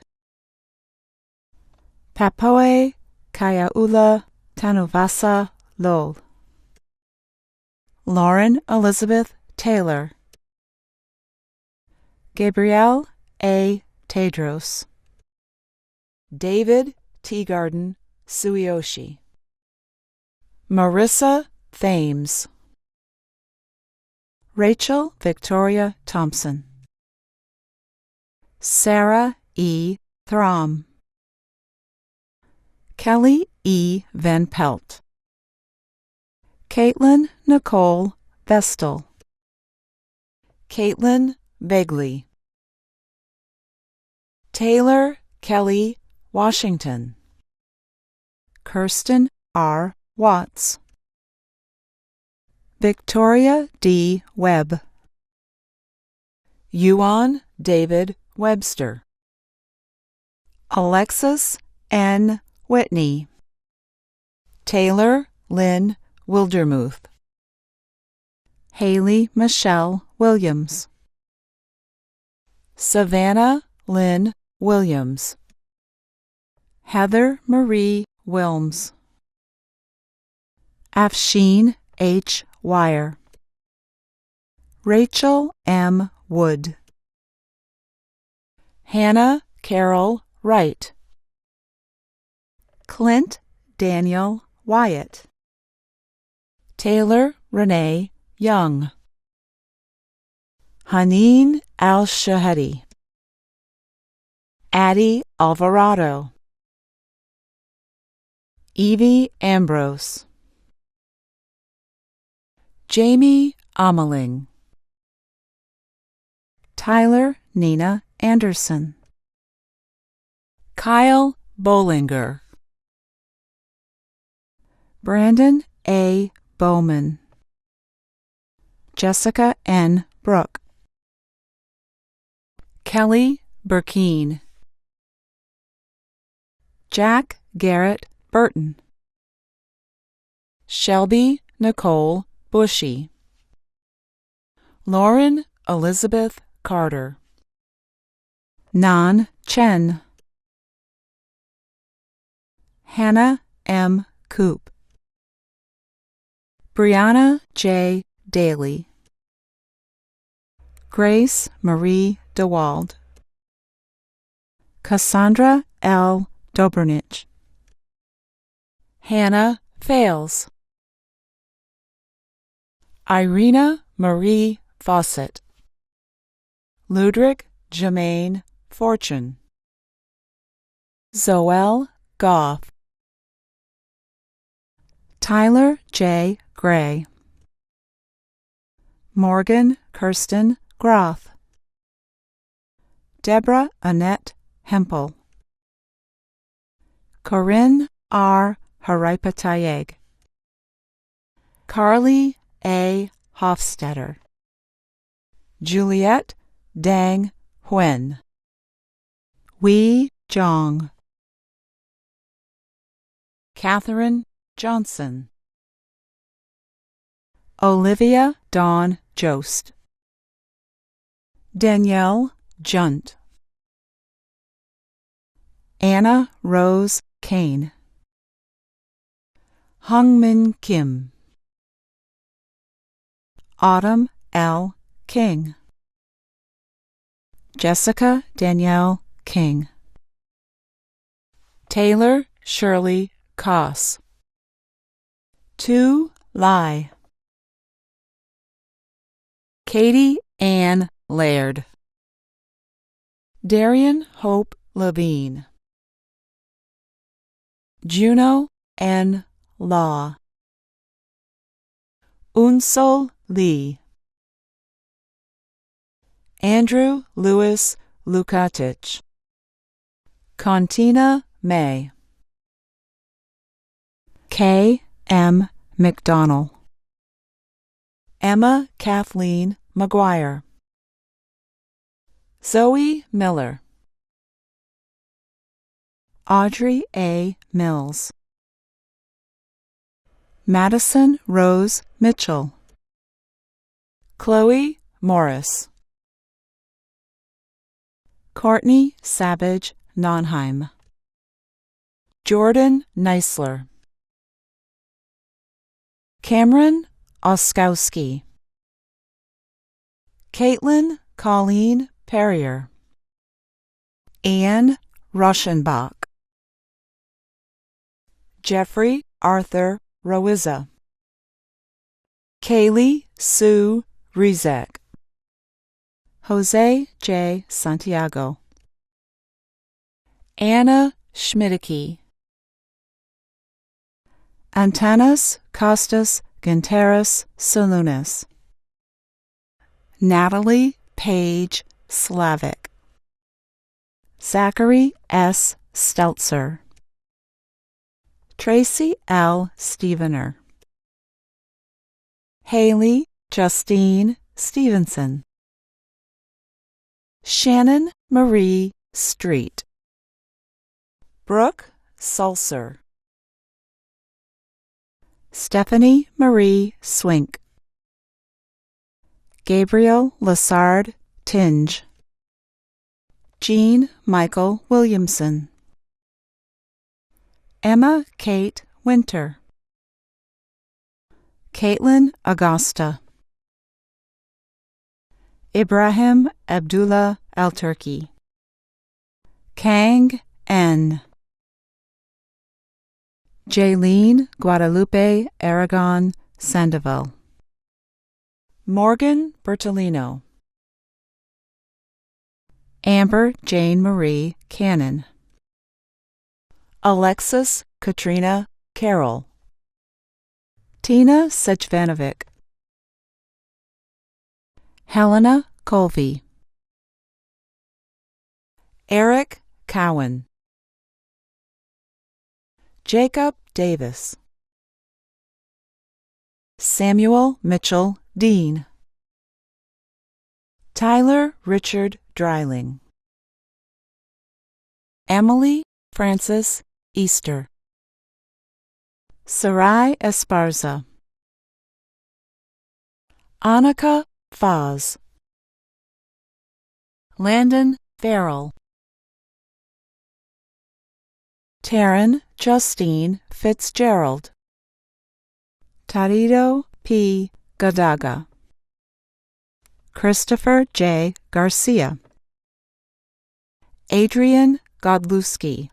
Papoe Kaiaula Tanuvasa Lowell, Lauren Elizabeth Taylor, Gabrielle A. Tedros, David Teagarden Suioshi, Marissa Thames, Rachel Victoria Thompson, Sarah E. Throm, Kelly E. Van Pelt, Caitlin Nicole Vestal, Caitlin Begley, Taylor Kelly Washington, Kirsten R. Watts, Victoria D. Webb, Yuan David Webster, Alexis N. Whitney, Taylor Lynn Wildermuth, Haley Michelle Williams, Savannah Lynn Williams, Heather Marie Wilms, Afshin H. Wire, Rachel M. Wood, Hannah Carol Wright, Clint Daniel Wyatt, Taylor Renee Young, Haneen Al-Shahedi, Addie Alvarado, Evie Ambrose, Jamie Ameling, Tyler Nina Anderson, Kyle Bollinger, Brandon A. Bowman, Jessica N. Brooke, Kelly Burkeen, Jack Garrett Burton, Shelby Nicole Bushy, Lauren Elizabeth Carter, Nan Chen, Hannah M. Coop, Brianna J. Daly, Grace Marie DeWald, Cassandra L. Dobernich, Hannah Fales, Irina Marie Fawcett, Ludwig Jermaine Fortune, Zoel Goff, Tyler J. Gray, Morgan Kirsten Groth, Deborah Annette Hempel, Corinne R. Haripatayeg, Carly A. Hofstetter, Juliet Dang Huen, Wei Zhang, Catherine Johnson, Olivia Dawn Jost, Danielle Junt, Anna Rose Kane, Hungmin Kim, Autumn L. King, Jessica Danielle King, Taylor Shirley Koss, Tu Lai, Katie Ann Laird, Darian Hope Levine, Juno N. Law, Unsol Lee, Andrew Lewis Lukatich, Contina May, K. M. McDonnell, Emma Kathleen McGuire, Zoe Miller, Audrey A. Mills, Madison Rose Mitchell, Chloe Morris, Courtney Savage Nonheim, Jordan Neisler, Cameron Oskowski, Caitlin Colleen Perrier, Anne Rauschenbach, Jeffrey Arthur Roiza, Kaylee Sue Rizek, Jose J. Santiago, Anna Schmidtke, Antanas Costas Ginteras Salunas, Natalie Page Slavic, Zachary S. Steltzer, Tracy L. Stevener, Haley Justine Stevenson, Shannon Marie Street, Brooke Sulcer, Stephanie Marie Swink, Gabriel Lassard Tinge, Jean Michael Williamson, Emma Kate Winter, Caitlin Augusta, Ibrahim Abdullah Al-Turki, Kang N, Jaylene Guadalupe Aragon Sandoval, Morgan Bertolino, Amber Jane Marie Cannon, Alexis Katrina Carroll, Tina Sejvanovic, Helena Colvey, Eric Cowan, Jacob Davis, Samuel Mitchell Dean, Tyler Richard Dreiling, Emily Frances Easter, Sarai Esparza, Annika Foz, Landon Farrell, Taryn Justine Fitzgerald, Tarido P. Gadaga, Christopher J. Garcia, Adrian Godlewski,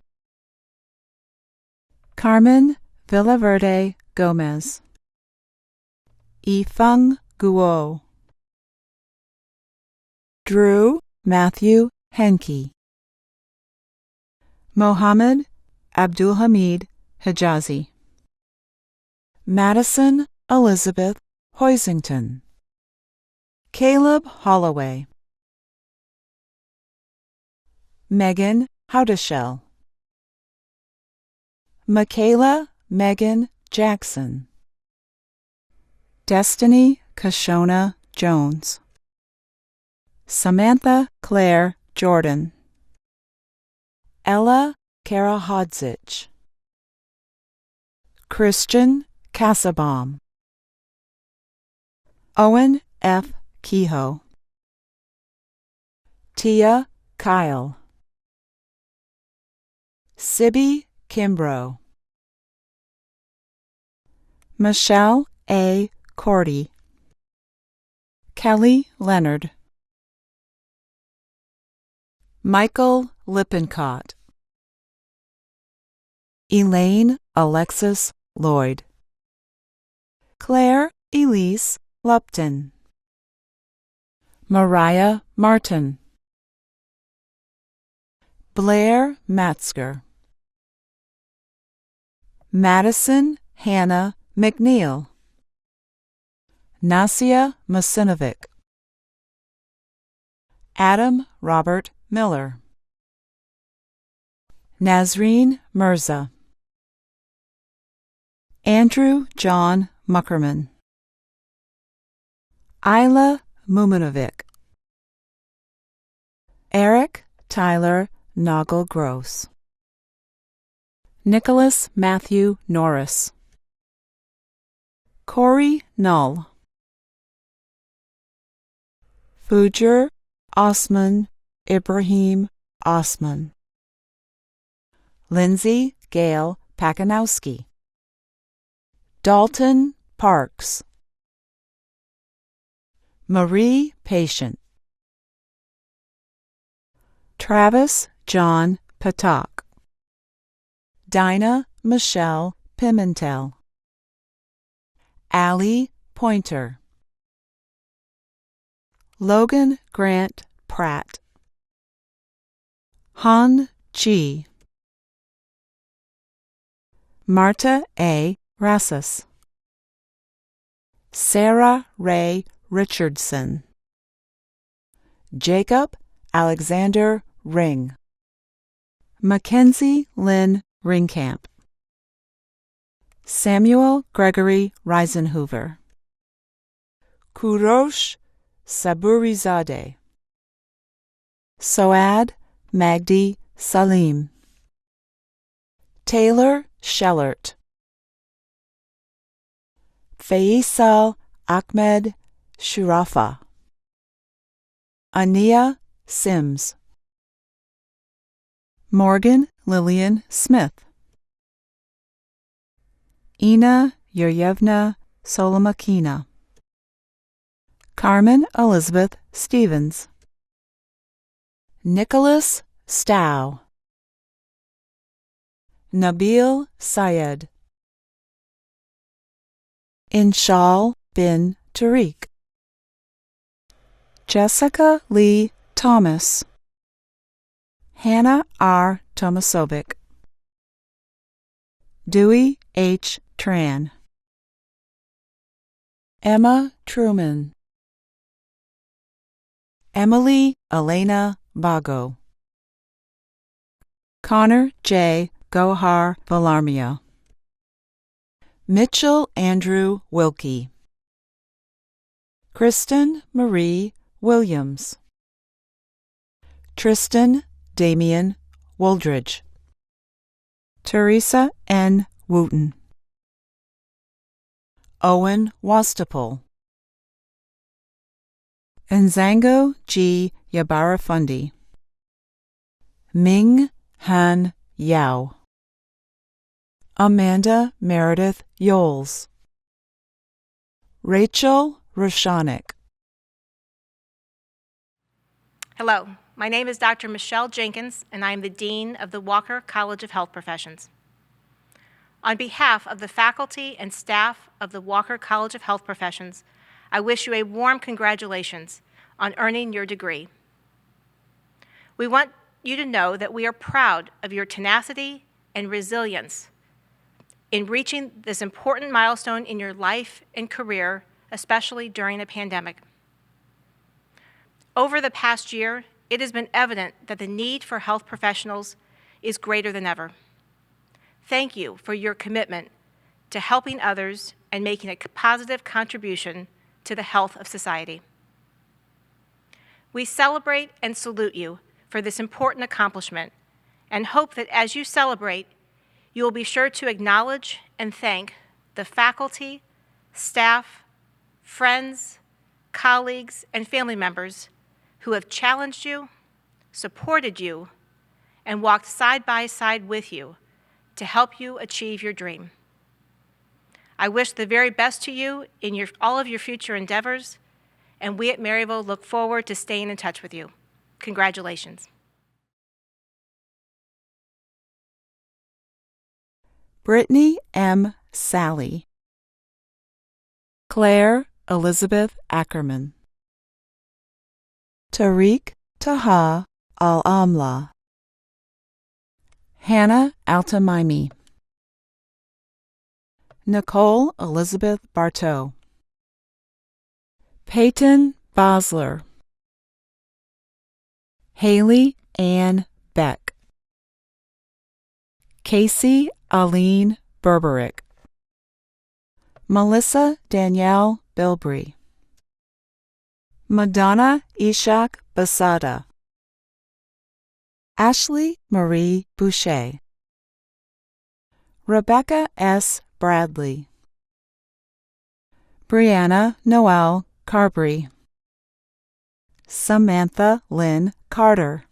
Carmen Villaverde Gomez, Yifeng Guo, Drew Matthew Henke, Mohammed Abdulhamid Hijazi, Madison Elizabeth Hoisington, Caleb Holloway, Megan Howdeshell, Michaela Megan Jackson, Destiny Kashona Jones, Samantha Claire Jordan, Ella Karahodzich, Christian Kassabaum, Owen F. Kehoe, Tia Kyle, Sibby Kimbrough, Michelle A. Cordy, Kelly Leonard, Michael Lippincott, Elaine Alexis Lloyd, Claire Elise Lupton, Mariah Martin, Blair Matzker, Madison Hannah McNeil, Nasia Masinovic, Adam Robert Miller, Nazreen Mirza, Andrew John Muckerman, Isla Muminovic, Eric Tyler Nagel-Gross, Nicholas Matthew Norris, Corey Null, Fujur Osman Ibrahim Osman, Lindsay Gail Pakanowski, Dalton Parks, Marie Patient, Travis John Patak, Dinah Michelle Pimentel, Allie Pointer, Logan Grant Pratt, Han Chi, Marta A. Rassus, Sarah Ray Richardson, Jacob Alexander Ring, Mackenzie Lynn Ringcamp, Samuel Gregory Reisenhoover, Kurosh Saburizadeh, Soad Magdi Salim, Taylor Schellert, Faisal Ahmed Shurafa, Ania Sims, Morgan Lillian Smith, Ina Yuryevna Solomakina, Carmen Elizabeth Stevens, Nicholas Stow, Nabil Syed, Inshal bin Tariq, Jessica Lee Thomas, Hannah R. Tomasovic, Dewey H. Tran, Emma Truman, Emily Elena Bago, Connor J. Gohar Valarmia, Mitchell Andrew Wilkie, Kristen Marie Williams, Tristan Damian Woldridge, Teresa N. Wooten, Owen Wastapol, Nzango G. Yabarafundi, Ming Han Yao, Amanda Meredith Yoles, Rachel Roshanik. Hello, my name is Dr. Michelle Jenkins, and I am the Dean of the Walker College of Health Professions. On behalf of the faculty and staff of the Walker College of Health Professions, I wish you a warm congratulations on earning your degree. We want you to know that we are proud of your tenacity and resilience in reaching this important milestone in your life and career, especially during a pandemic. Over the past year, it has been evident that the need for health professionals is greater than ever. Thank you for your commitment to helping others and making a positive contribution to the health of society. We celebrate and salute you for this important accomplishment and hope that as you celebrate, you will be sure to acknowledge and thank the faculty, staff, friends, colleagues, and family members who have challenged you, supported you, and walked side by side with you to help you achieve your dream. I wish the very best to you in all of your future endeavors, and we at Maryville look forward to staying in touch with you. Congratulations. Brittany M. Sally, Claire Elizabeth Ackerman, Tariq Taha Al-Amla, Hannah Altamaimi, Nicole Elizabeth Bartow, Peyton Bosler, Haley Ann Beck, Casey Aline Berberick, Melissa Danielle Bilbrey, Madonna Ishak Basada, Ashley Marie Boucher, Rebecca S. Bradley, Brianna Noel Carberry, Samantha Lynn Carter,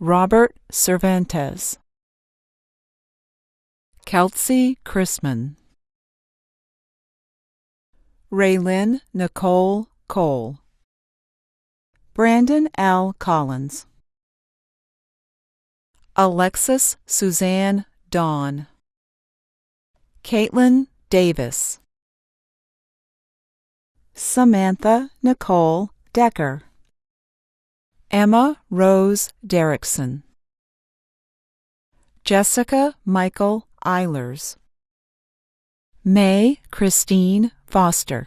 Robert Cervantes, Kelsey Chrisman, Raylyn Nicole Cole, Brandon L. Collins, Alexis Suzanne Dawn, Caitlin Davis, Samantha Nicole Decker, Emma Rose Derrickson, Jessica Michael Eilers, May Christine Foster,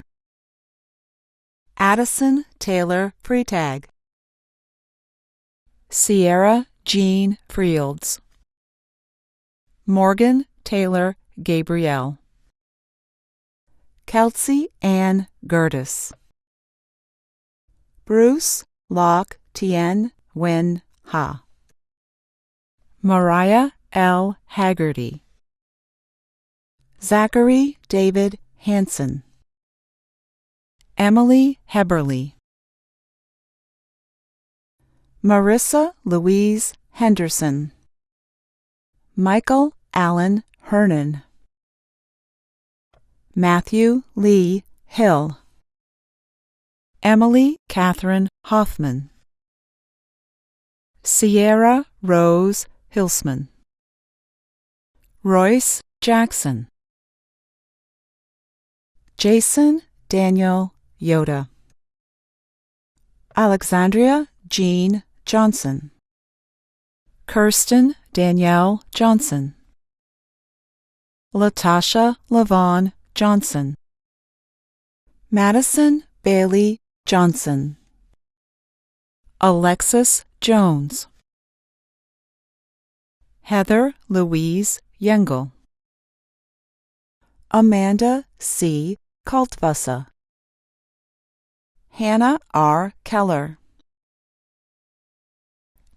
Addison Taylor Freitag, Sierra Jean Fields, Morgan Taylor Gabrielle, Kelsey Ann Gertis, Bruce Locke Tien Wen Ha, Mariah L. Haggerty, Zachary David Hansen, Emily Heberly, Marissa Louise Henderson, Michael Allen Hernan, Matthew Lee Hill, Emily Catherine Hoffman, Sierra Rose Hilsman, Royce Jackson, Jason Daniel Yoda, Alexandria Jean Johnson, Kirsten Danielle Johnson, Latasha Lavon Johnson, Madison Bailey Johnson, Alexis Jones, Heather Louise Yengel, Amanda C. Kaltwasser, Hannah R. Keller,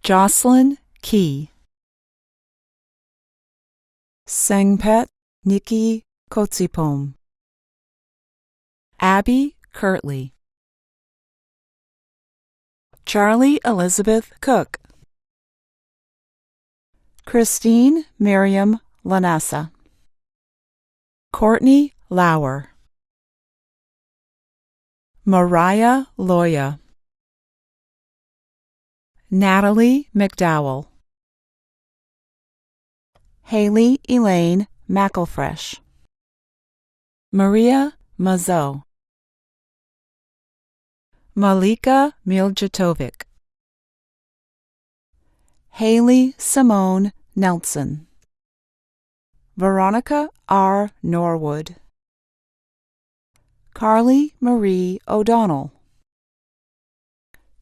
Jocelyn Key, Sengpet Nikki Kotsipom, Abby Kirtley, Charlie Elizabeth Cook, Christine Miriam Lanassa, Courtney Lauer, Mariah Loya, Natalie McDowell, Haley Elaine McElfresh, Maria Mazzo, Malika Miljatovic, Haley Simone Nelson, Veronica R. Norwood, Carly Marie O'Donnell,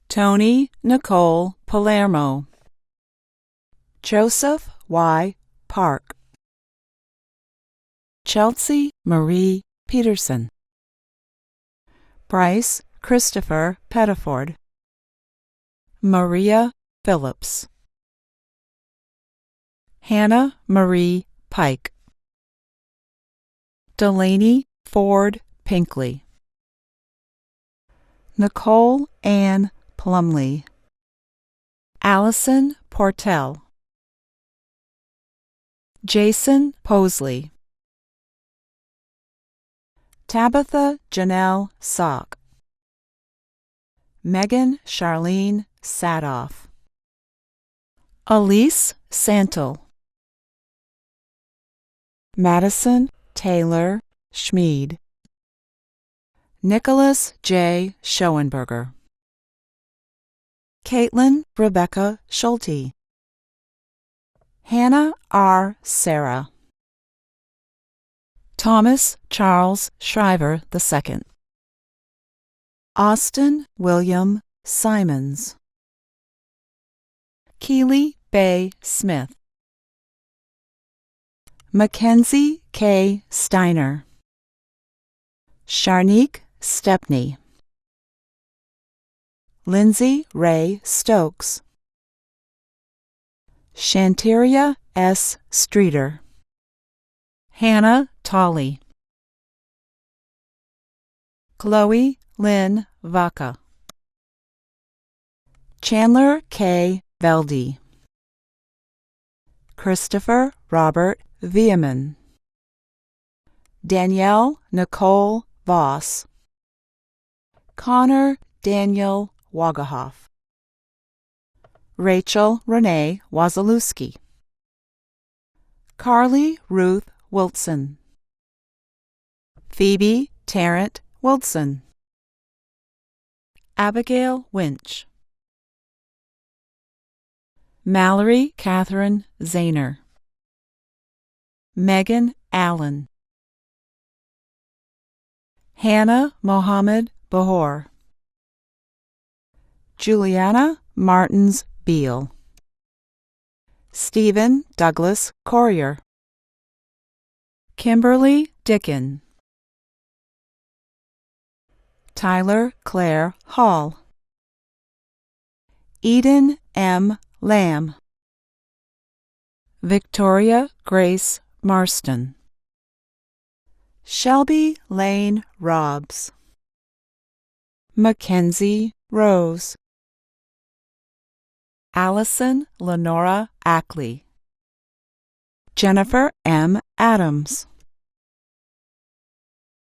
Tony Nicole Palermo, Joseph Y. Park, Chelsea Marie Peterson, Bryce Christopher Pettiford, Maria Phillips, Hannah Marie Pike, Delaney Ford Pinkley, Nicole Ann Plumley, Allison Portell, Jason Posley, Tabitha Janelle Sock, Megan Charlene Sadoff, Elise Santel, Madison Taylor Schmid, Nicholas J. Schoenberger, Caitlin Rebecca Schulte, Hannah R. Sarah, Thomas Charles Shriver II, Austin William Simons, Keely Bay Smith, Mackenzie K. Steiner, Sharnique Stepney, Lindsay Ray Stokes, Shanteria S. Streeter, Hannah Tolley, Chloe Lynn Vaca, Chandler K. Velde, Christopher Robert Vieman, Danielle Nicole Voss, Connor Daniel Wagahoff, Rachel Renee Wazalewski, Carly Ruth Wilson, Phoebe Tarrant Wilson, Abigail Winch, Mallory Catherine Zahner, Megan Allen, Hannah Mohammed Bahor, Juliana Martins Beal, Stephen Douglas Corrier, Kimberly Dickin, Tyler Claire Hall, Eden M. Lamb, Victoria Grace Marston, Shelby Lane Robbs, Mackenzie Rose, Allison Lenora Ackley, Jennifer M. Adams,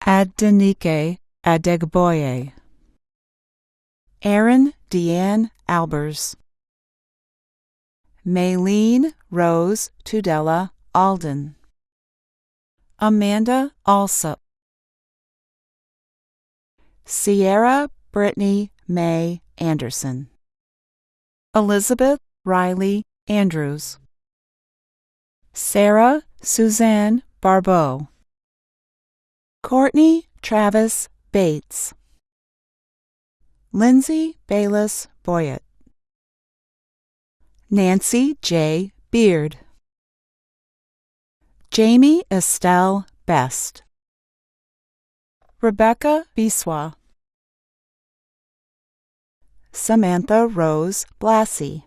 Adenike Adegboye, Erin Deanne Albers, Maylene Rose Tudela Alden, Amanda Alsop, Sierra Brittany May Anderson, Elizabeth Riley Andrews, Sarah Suzanne Barbeau, Courtney Travis Bates, Lindsay Bayless Boyett, Nancy J. Beard, Jamie Estelle Best, Rebecca Biswa, Samantha Rose Blassie,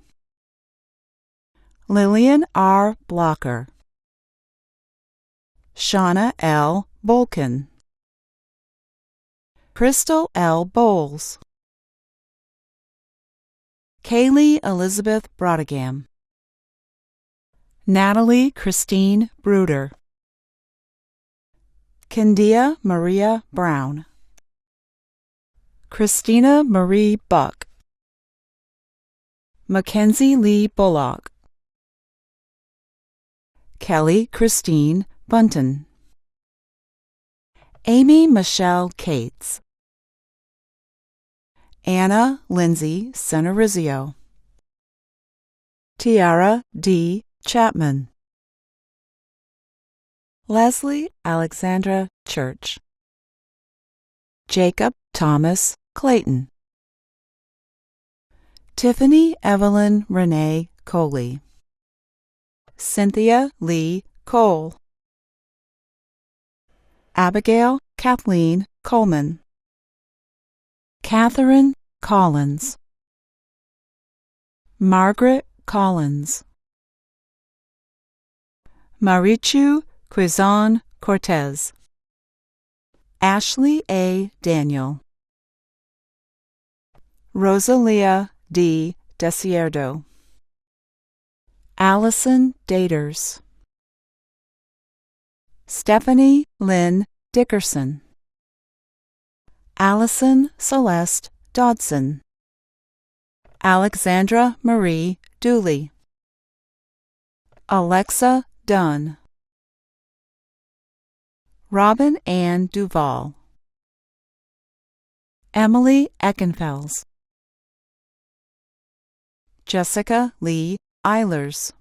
Lillian R. Blocker, Shauna L. Bolkin, Crystal L. Bowles, Kaylee Elizabeth Brodegam, Natalie Christine Bruder, Candia Maria Brown, Christina Marie Buck, Mackenzie Lee Bullock, Kelly Christine Bunton, Amy Michelle Cates, Anna Lindsay Senarizio, Tiara D. Chapman, Leslie Alexandra Church, Jacob Thomas Clayton, Tiffany Evelyn Renee Coley, Cynthia Lee Cole, Abigail Kathleen Coleman, Catherine Collins, Margaret Collins, Marichu Quizon Cortez, Ashley A. Daniel, Rosalia D. Desierdo, Allison Daters, Stephanie Lynn Dickerson, Allison Celeste Dodson, Alexandra Marie Dooley, Alexa Dunn, Robin Ann Duval, Emily Eckenfels, Jessica Lee Eilers,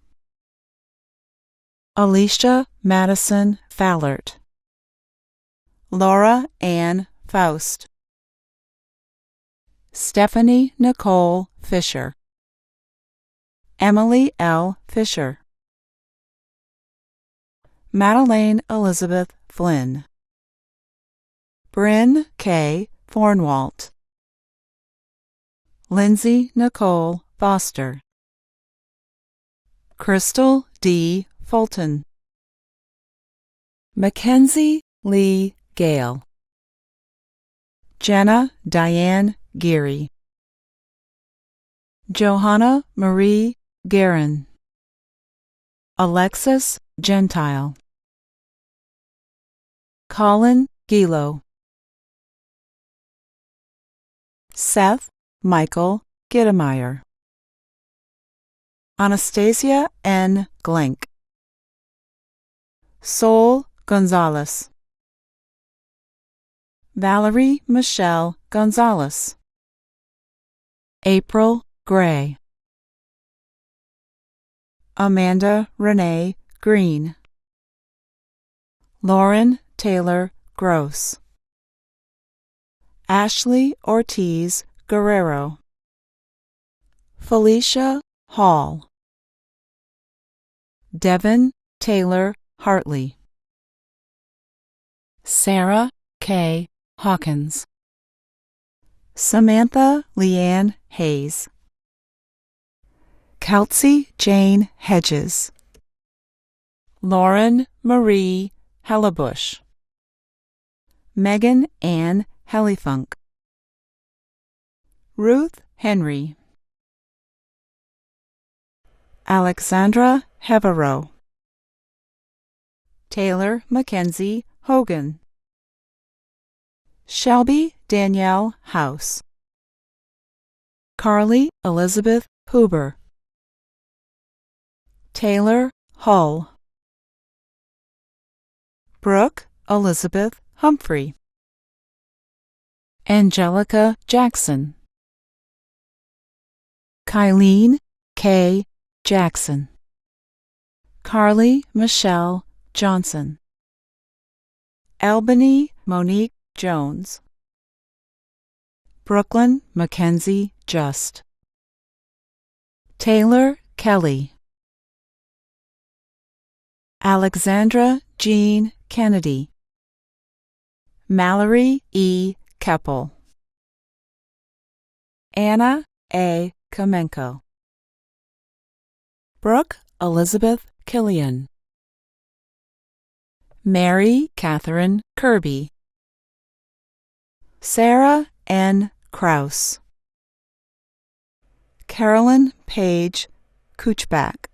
Alicia Madison Fallert, Laura Ann Faust, Stephanie Nicole Fisher, Emily L. Fisher, Madeleine Elizabeth Flynn, Bryn K. Thornwalt, Lindsay Nicole Foster, Crystal D. Fulton, Mackenzie Lee Gale, Jenna Diane Geary, Johanna Marie Guerin, Alexis Gentile, Colin Gilo, Seth Michael Gittemeyer, Anastasia N. Glenk, Sol Gonzalez, Valerie Michelle Gonzalez, April Gray, Amanda Renee Green, Lauren Taylor Gross, Ashley Ortiz Guerrero, Felicia Hall, Devin Taylor Hartley, Sarah K. Hawkins, Samantha Leanne Hayes, Kelsey Jane Hedges, Lauren Marie Hellebush, Megan Ann Hellyfunk, Ruth Henry, Alexandra Heverow, Taylor Mackenzie Hogan, Shelby Danielle House, Carly Elizabeth Huber, Taylor Hull, Brooke Elizabeth Humphrey, Angelica Jackson, Kylene K. Jackson, Carly Michelle Johnson, Albany Monique Jones, Brooklyn Mackenzie Just, Taylor Kelly, Alexandra Jean Kennedy, Mallory E. Keppel, Anna A. Kamenko, Brooke Elizabeth Killian, Mary Catherine Kirby, Sarah N. Kraus, Carolyn Page Kuchback,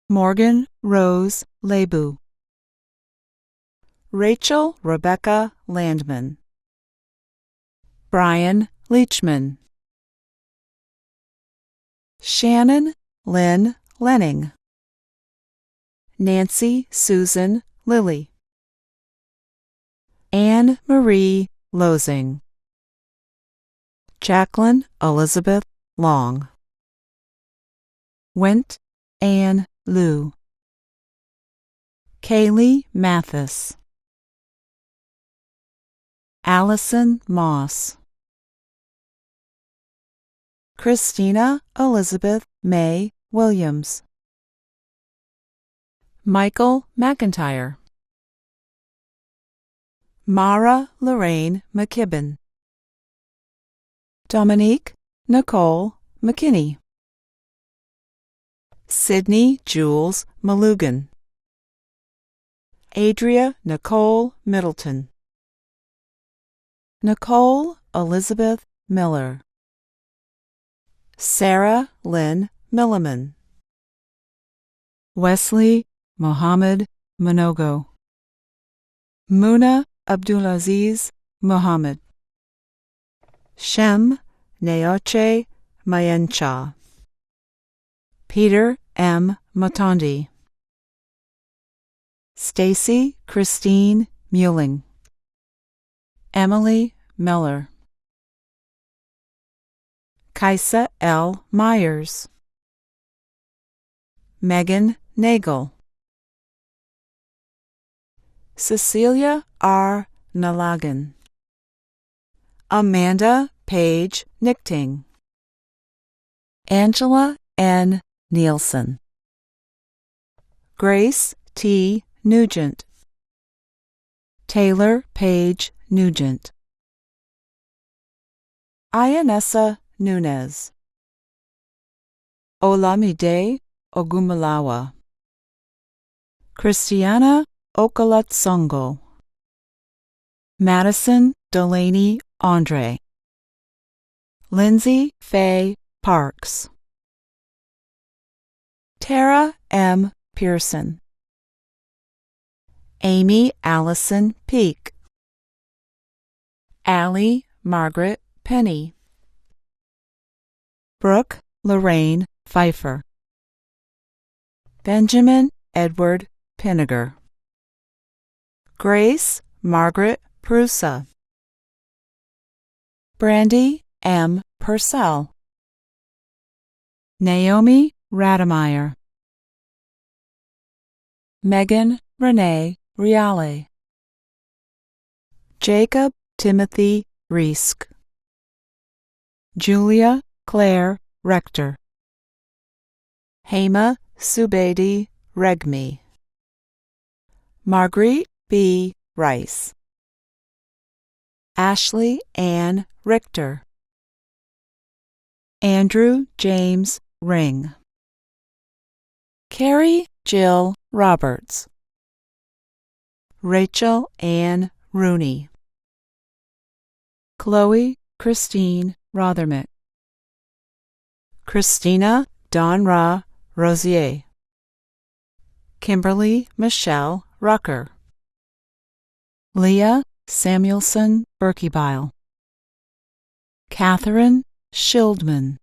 Morgan Rose Lebu, Rachel Rebecca Landman, Brian Leachman, Shannon Lynn Lenning, Nancy Susan Lilly, Anne Marie Losing, Jacqueline Elizabeth Long, Went Ann Liu, Kaylee Mathis, Allison Moss, Christina Elizabeth May Williams, Michael McIntyre, Mara Lorraine McKibben, Dominique Nicole McKinney, Sydney Jules Malugan, Adria Nicole Middleton, Nicole Elizabeth Miller, Sarah Lynn Milliman, Wesley Mohammed Manogo, Muna Abdulaziz Muhammad, Shem Neoche Mayencha, Peter M. Matondi, Stacy Christine Muling, Emily Miller, Kaisa L. Myers, Megan Nagel, Cecilia R. Nalagan, Amanda Page Nichting, Angela N. Nielsen, Grace T. Nugent, Taylor Page Nugent. Ayanessa Nunez. Olamide Ogumalawa. Christiana Okalatsongo. Madison Delaney Andre. Lindsay Faye Parks. Tara M. Pearson. Amy Allison Peake. Allie Margaret Penny. Brooke Lorraine Pfeiffer. Benjamin Edward Pinniger. Grace Margaret Prusa. Brandy M. Purcell. Naomi Rademeyer. Megan Renee Riale. Jacob Timothy Riesk. Julia Claire Rector. Hema Subedi Regmi. Marguerite B. Rice. Ashley Ann Richter. Andrew James Ring. Carrie Jill Roberts. Rachel Ann Rooney. Chloe Christine Rothermick. Christina Donra Rosier. Kimberly Michelle Rucker. Leah Samuelson Berkebile. Catherine Schildman.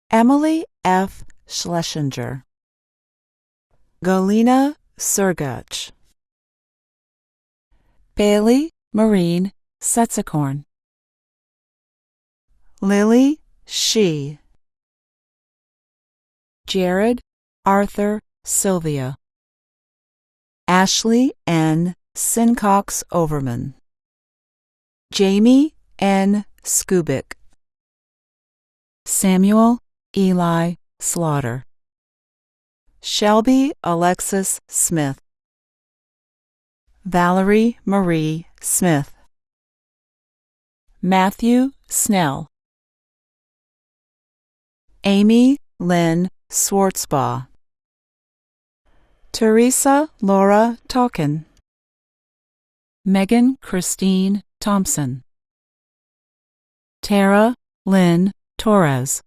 Emily F. Schlesinger. Galina Sergach. Bailey Marine Setzikorn. Lily She. Jared Arthur Sylvia. Ashley N. Sincox Overman. Jamie N. Skubik. Samuel Eli Slaughter. Shelby Alexis Smith. Valerie Marie Smith. Matthew Snell. Amy Lynn Swartzbaugh. Teresa Laura Talkin. Megan Christine Thompson. Tara Lynn Torres.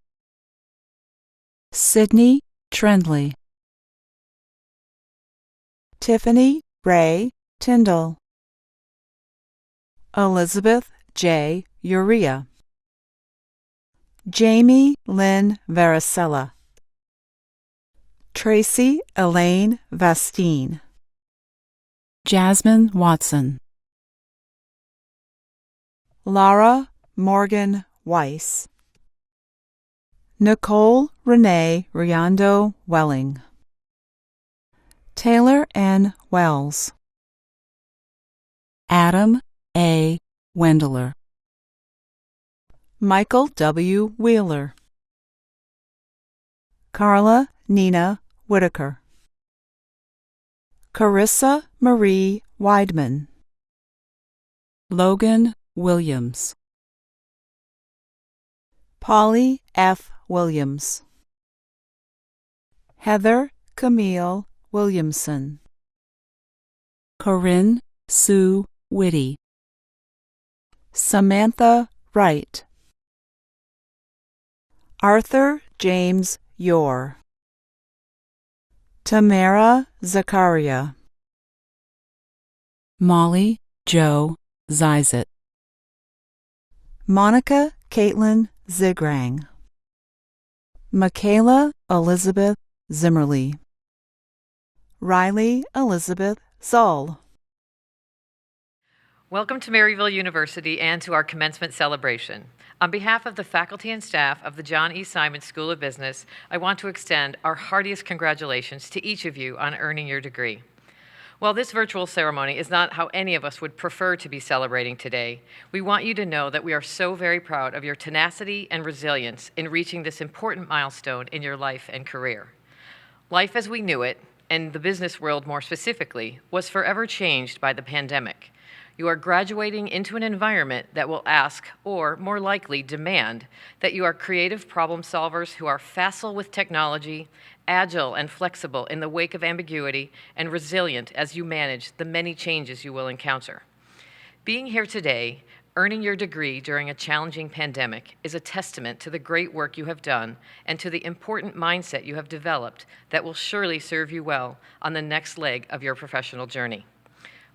Sydney Trendley. Tiffany Ray Tyndall. Elizabeth J. Urea. Jamie Lynn Varicella. Tracy Elaine Vastine. Jasmine Watson. Laura Morgan Weiss. Nicole Renee Riondo Welling. Taylor N. Wells. Adam A. Wendler. Michael W. Wheeler. Carla Nina Whitaker. Carissa Marie Weidman. Logan Williams. Polly F. Williams. Heather Camille Williamson. Corinne Sue Whitty. Samantha Wright. Arthur James Yore. Tamara Zakaria. Molly Jo Zizet. Monica Caitlin Zigrang. Michaela Elizabeth Zimmerly. Riley Elizabeth Zoll. Welcome to Maryville University and to our commencement celebration. On behalf of the faculty and staff of the John E. Simon School of Business, I want to extend our heartiest congratulations to each of you on earning your degree. While this virtual ceremony is not how any of us would prefer to be celebrating today, we want you to know that we are so very proud of your tenacity and resilience in reaching this important milestone in your life and career. Life as we knew it, and the business world more specifically, was forever changed by the pandemic. You are graduating into an environment that will ask, or more likely demand, that you are creative problem solvers who are facile with technology, agile and flexible in the wake of ambiguity, and resilient as you manage the many changes you will encounter. Being here today, earning your degree during a challenging pandemic, is a testament to the great work you have done and to the important mindset you have developed that will surely serve you well on the next leg of your professional journey.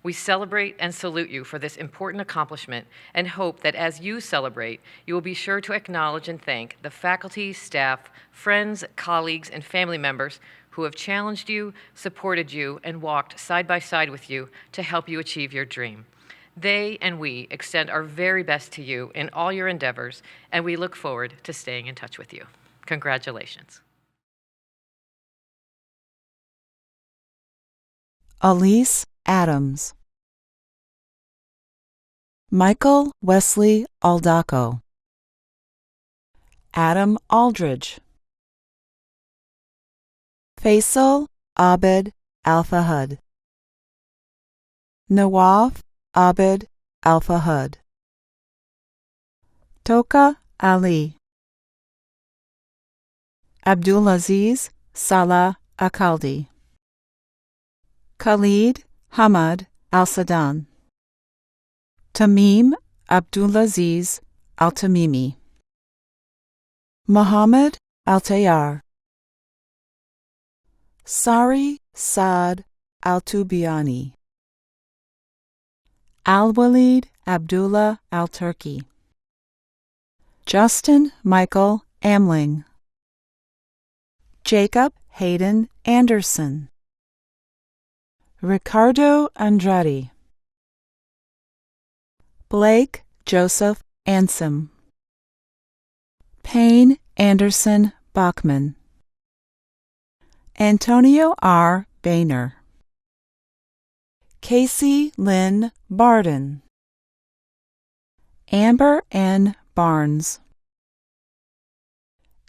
We celebrate and salute you for this important accomplishment and hope that as you celebrate, you will be sure to acknowledge and thank the faculty, staff, friends, colleagues, and family members who have challenged you, supported you, and walked side by side with you to help you achieve your dream. They and we extend our very best to you in all your endeavors, and we look forward to staying in touch with you. Congratulations. Elise Adams. Michael Wesley Aldaco. Adam Aldridge. Faisal Abed Al-Fahad. Nawaf Abed Al-Fahad. Toka Ali. Abdulaziz Salah Akaldi. Khalid Hamad Al-Sadan. Tamim Abdulaziz Al-Tamimi. Muhammad Al-Tayyar. Sari Saad Al-Tubiani. Al-Walid Abdullah Al-Turki. Justin Michael Amling. Jacob Hayden Anderson. Ricardo Andrade. Blake Joseph Ansom. Payne Anderson Bachman. Antonio R. Boehner. Casey Lynn Barden. Amber N. Barnes.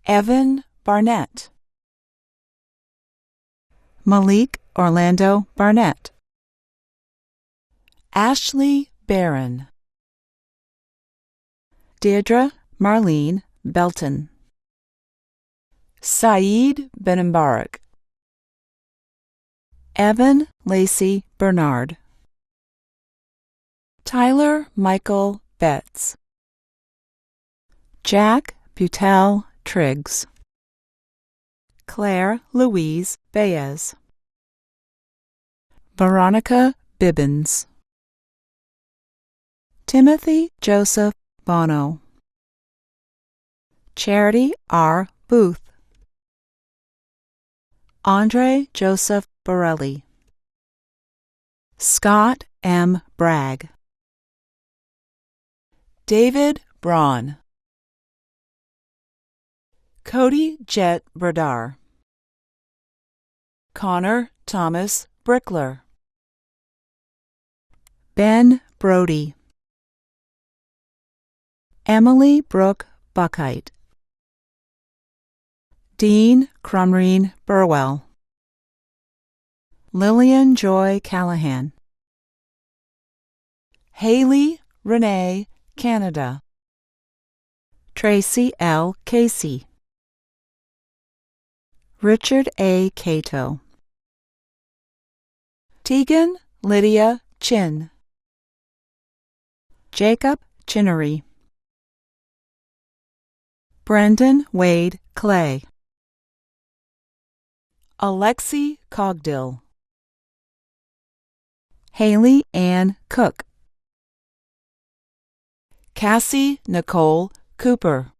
Evan Barnett. Malik Orlando Barnett. Ashley Barron. Deirdre Marlene Belton. Saeed Benambarak. Evan Lacey Bernard. Tyler Michael Betts. Jack Butel Triggs. Claire Louise Baez. Veronica Bibbins. Timothy Joseph Bono. Charity R. Booth. Andre Joseph Borelli. Scott M. Bragg. David Braun. Cody Jet Berdar. Connor Thomas Brickler. Ben Brody. Emily Brooke Buckheit. Dean Crumreen Burwell. Lillian Joy Callahan. Haley Renee Canada. Tracy L. Casey. Richard A. Cato. Tegan Lydia Chin. Jacob Chinnery. Brendan Wade Clay. Alexi Cogdill. Haley Ann Cook. Cassie Nicole Cooper.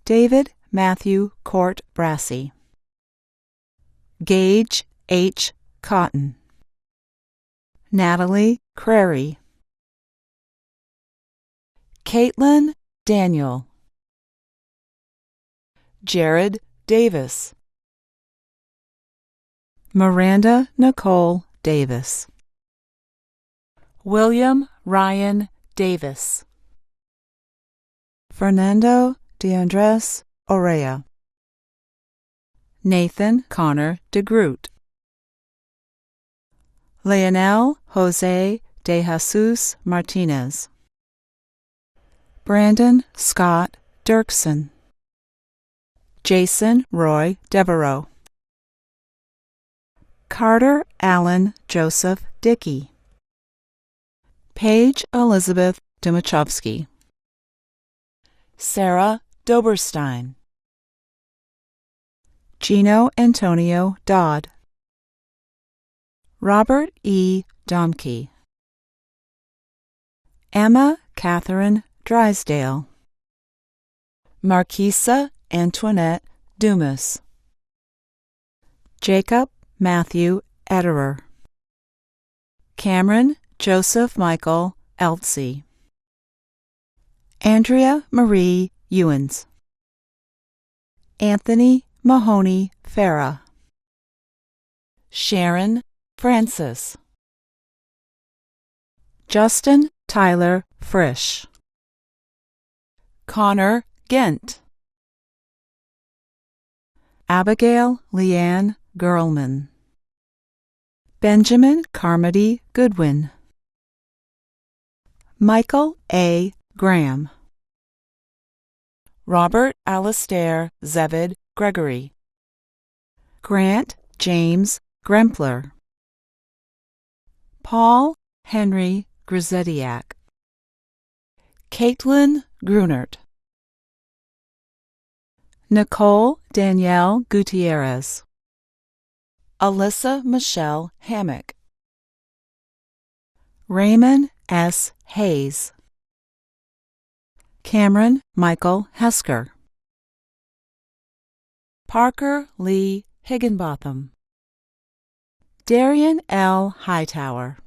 David Matthew Court Brassey. Gage H. Cotton. Natalie Crary. Caitlin Daniel. Jared Davis. Miranda Nicole Davis. William Ryan Davis. Fernando de Andres Orea. Nathan Connor DeGroot. Leonel Jose De Jesus Martinez. Brandon Scott Dirksen. Jason Roy Devereaux. Carter Allen Joseph Dickey. Paige Elizabeth Dumachovsky. Sarah Doberstein. Gino Antonio Dodd. Robert E. Domke. Emma Catherine Drysdale. Marquisa Antoinette Dumas. Jacob Matthew Ederer. Cameron Joseph Michael Eltsey. Andrea Marie Ewens. Anthony Mahoney Farah. Sharon Francis. Justin Tyler Frisch. Connor Gent. Abigail Leanne Gerlman. Benjamin Carmody Goodwin. Michael A. Graham. Robert Alastair Zebed Gregory. Grant James Grempler. Paul Henry Grzediak. Caitlin Grunert. Nicole Danielle Gutierrez. Alyssa Michelle Hammock. Raymond S. Hayes. Cameron Michael Hesker. Parker Lee Higginbotham. Darian L. Hightower.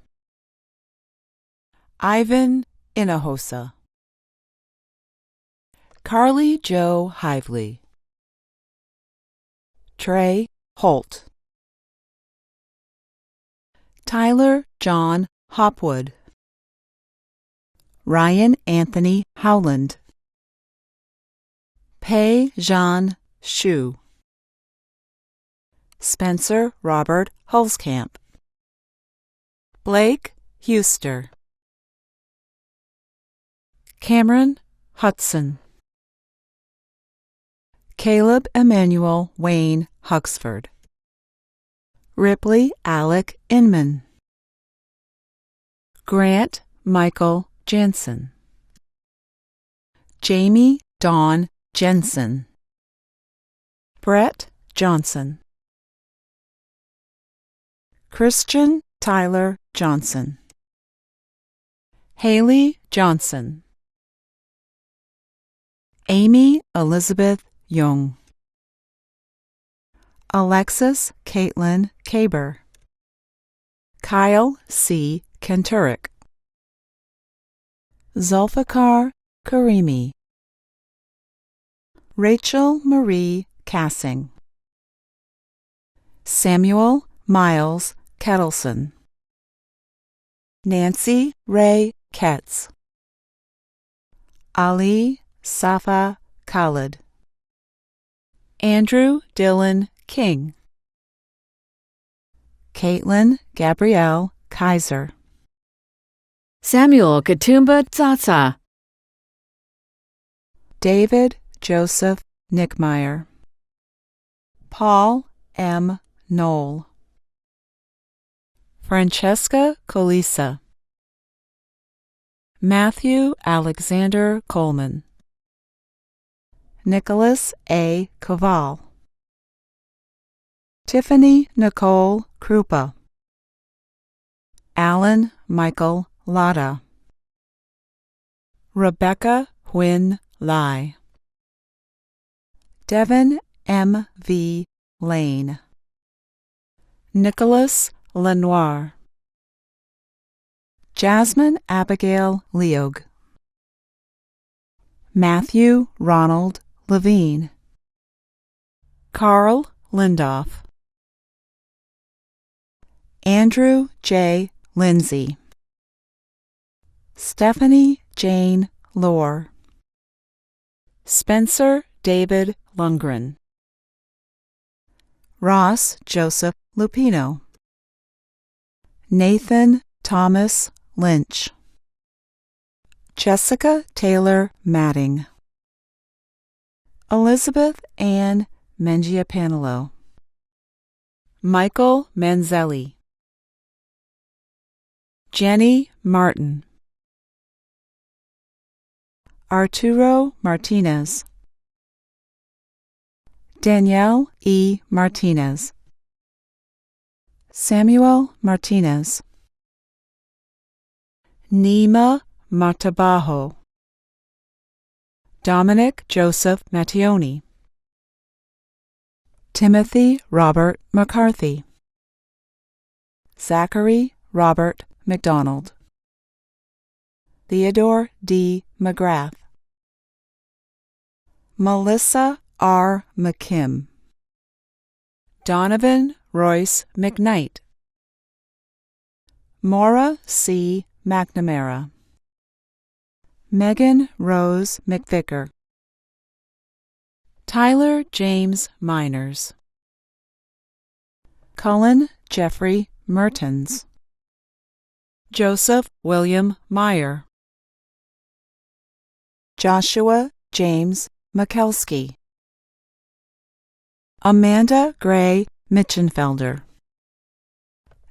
Ivan Inahosa. Carly Jo Hively. Trey Holt. Tyler John Hopwood. Ryan Anthony Howland. Pei Jean Shu. Spencer Robert Hulskamp. Blake Huster. Cameron Hudson. Caleb Emmanuel Wayne Huxford. Ripley Alec Inman. Grant Michael Jansen. Jamie Dawn Jensen. Brett Johnson. Christian Tyler Johnson. Haley Johnson. Amy Elizabeth Young. Alexis Caitlin Kaber. Kyle C. Kenturek. Zulfikar Karimi. Rachel Marie Cassing. Samuel Miles Kettleson. Nancy Ray Ketz. Ali Safa Khalid. Andrew Dylan King. Caitlin Gabrielle Kaiser. Samuel Katumba Tsatsa. David Joseph Nickmeyer. Paul M. Knoll. Francesca Colisa. Matthew Alexander Coleman. Nicholas A. Koval. Tiffany Nicole Krupa. Alan Michael Latta. Rebecca Huynh Lai. Devin M. V. Lane. Nicholas Lenoir. Jasmine Abigail Leog. Matthew Ronald Levine. Carl Lindoff. Andrew J. Lindsay. Stephanie Jane Lohr. Spencer David Lundgren. Ross Joseph Lupino. Nathan Thomas Lynch. Jessica Taylor Matting. Elizabeth Ann Mangiapanelo. Michael Manzelli. Jenny Martin. Arturo Martinez. Danielle E. Martinez. Samuel Martinez. Nima Matabajo. Dominic Joseph Mattioni. Timothy Robert McCarthy. Zachary Robert McDonald. Theodore D. McGrath. Melissa R. McKim. Donovan Royce McKnight. Maura C. McNamara. Megan Rose McVicker. Tyler James Miners. Cullen Jeffrey Mertens. Joseph William Meyer. Joshua James Mikelski. Amanda Gray Mitchenfelder.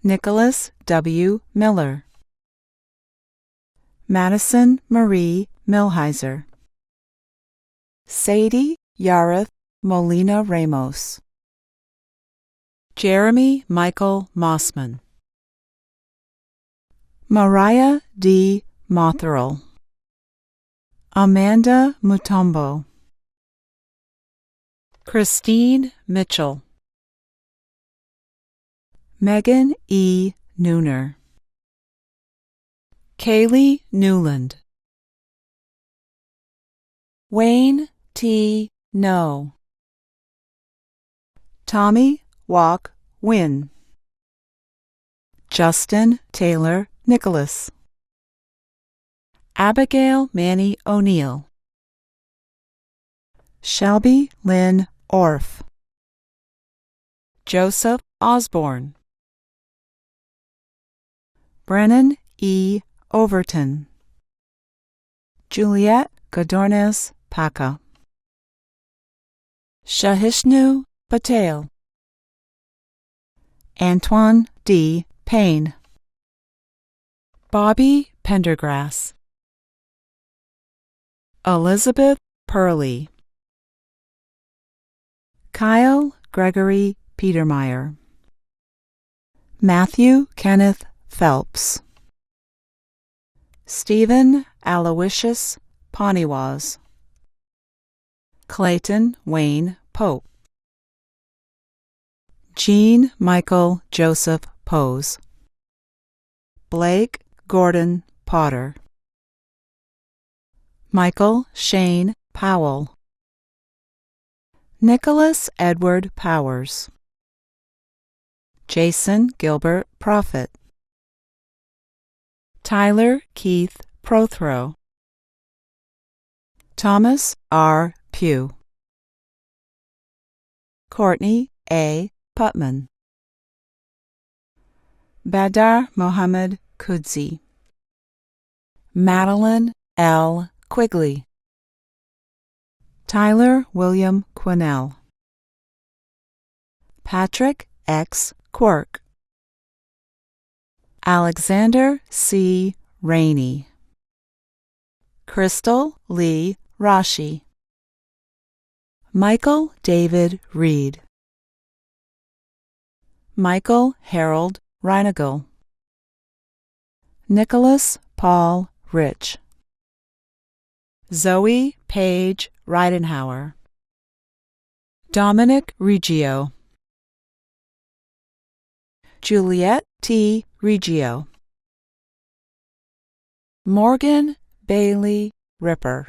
Nicholas W. Miller. Madison Marie Milheiser. Sadie Yareth Molina Ramos. Jeremy Michael Mossman. Mariah D. Motherill. Amanda Mutombo. Christine Mitchell. Megan E. Nooner. Kaylee Newland. Wayne T. No. Tommy Walk Wynn. Justin Taylor Nicholas. Abigail Manny O'Neill. Shelby Lynn Orff. Joseph Osborne. Brennan E. Overton. Juliet Godornes Paca. Shahishnu Patel. Antoine D. Payne. Bobby Pendergrass. Elizabeth Purley. Kyle Gregory Petermeyer. Matthew Kenneth Phelps. Stephen Aloysius Poniwaz. Clayton Wayne Pope. Jean Michael Joseph Pose. Blake Gordon Potter. Michael Shane Powell. Nicholas Edward Powers. Jason Gilbert Prophet. Tyler Keith Prothrow. Thomas R. Pugh. Courtney A. Putman. Badar Mohammed Kudzi. Madeline L. Quigley. Tyler William Quinnell. Patrick X. Quirk. Alexander C. Rainey. Crystal Lee Rashi. Michael David Reed. Michael Harold Reinagle. Nicholas Paul Rich. Zoe Page Reidenhauer. Dominic Reggio. Juliet T. Reggio. Morgan Bailey Ripper.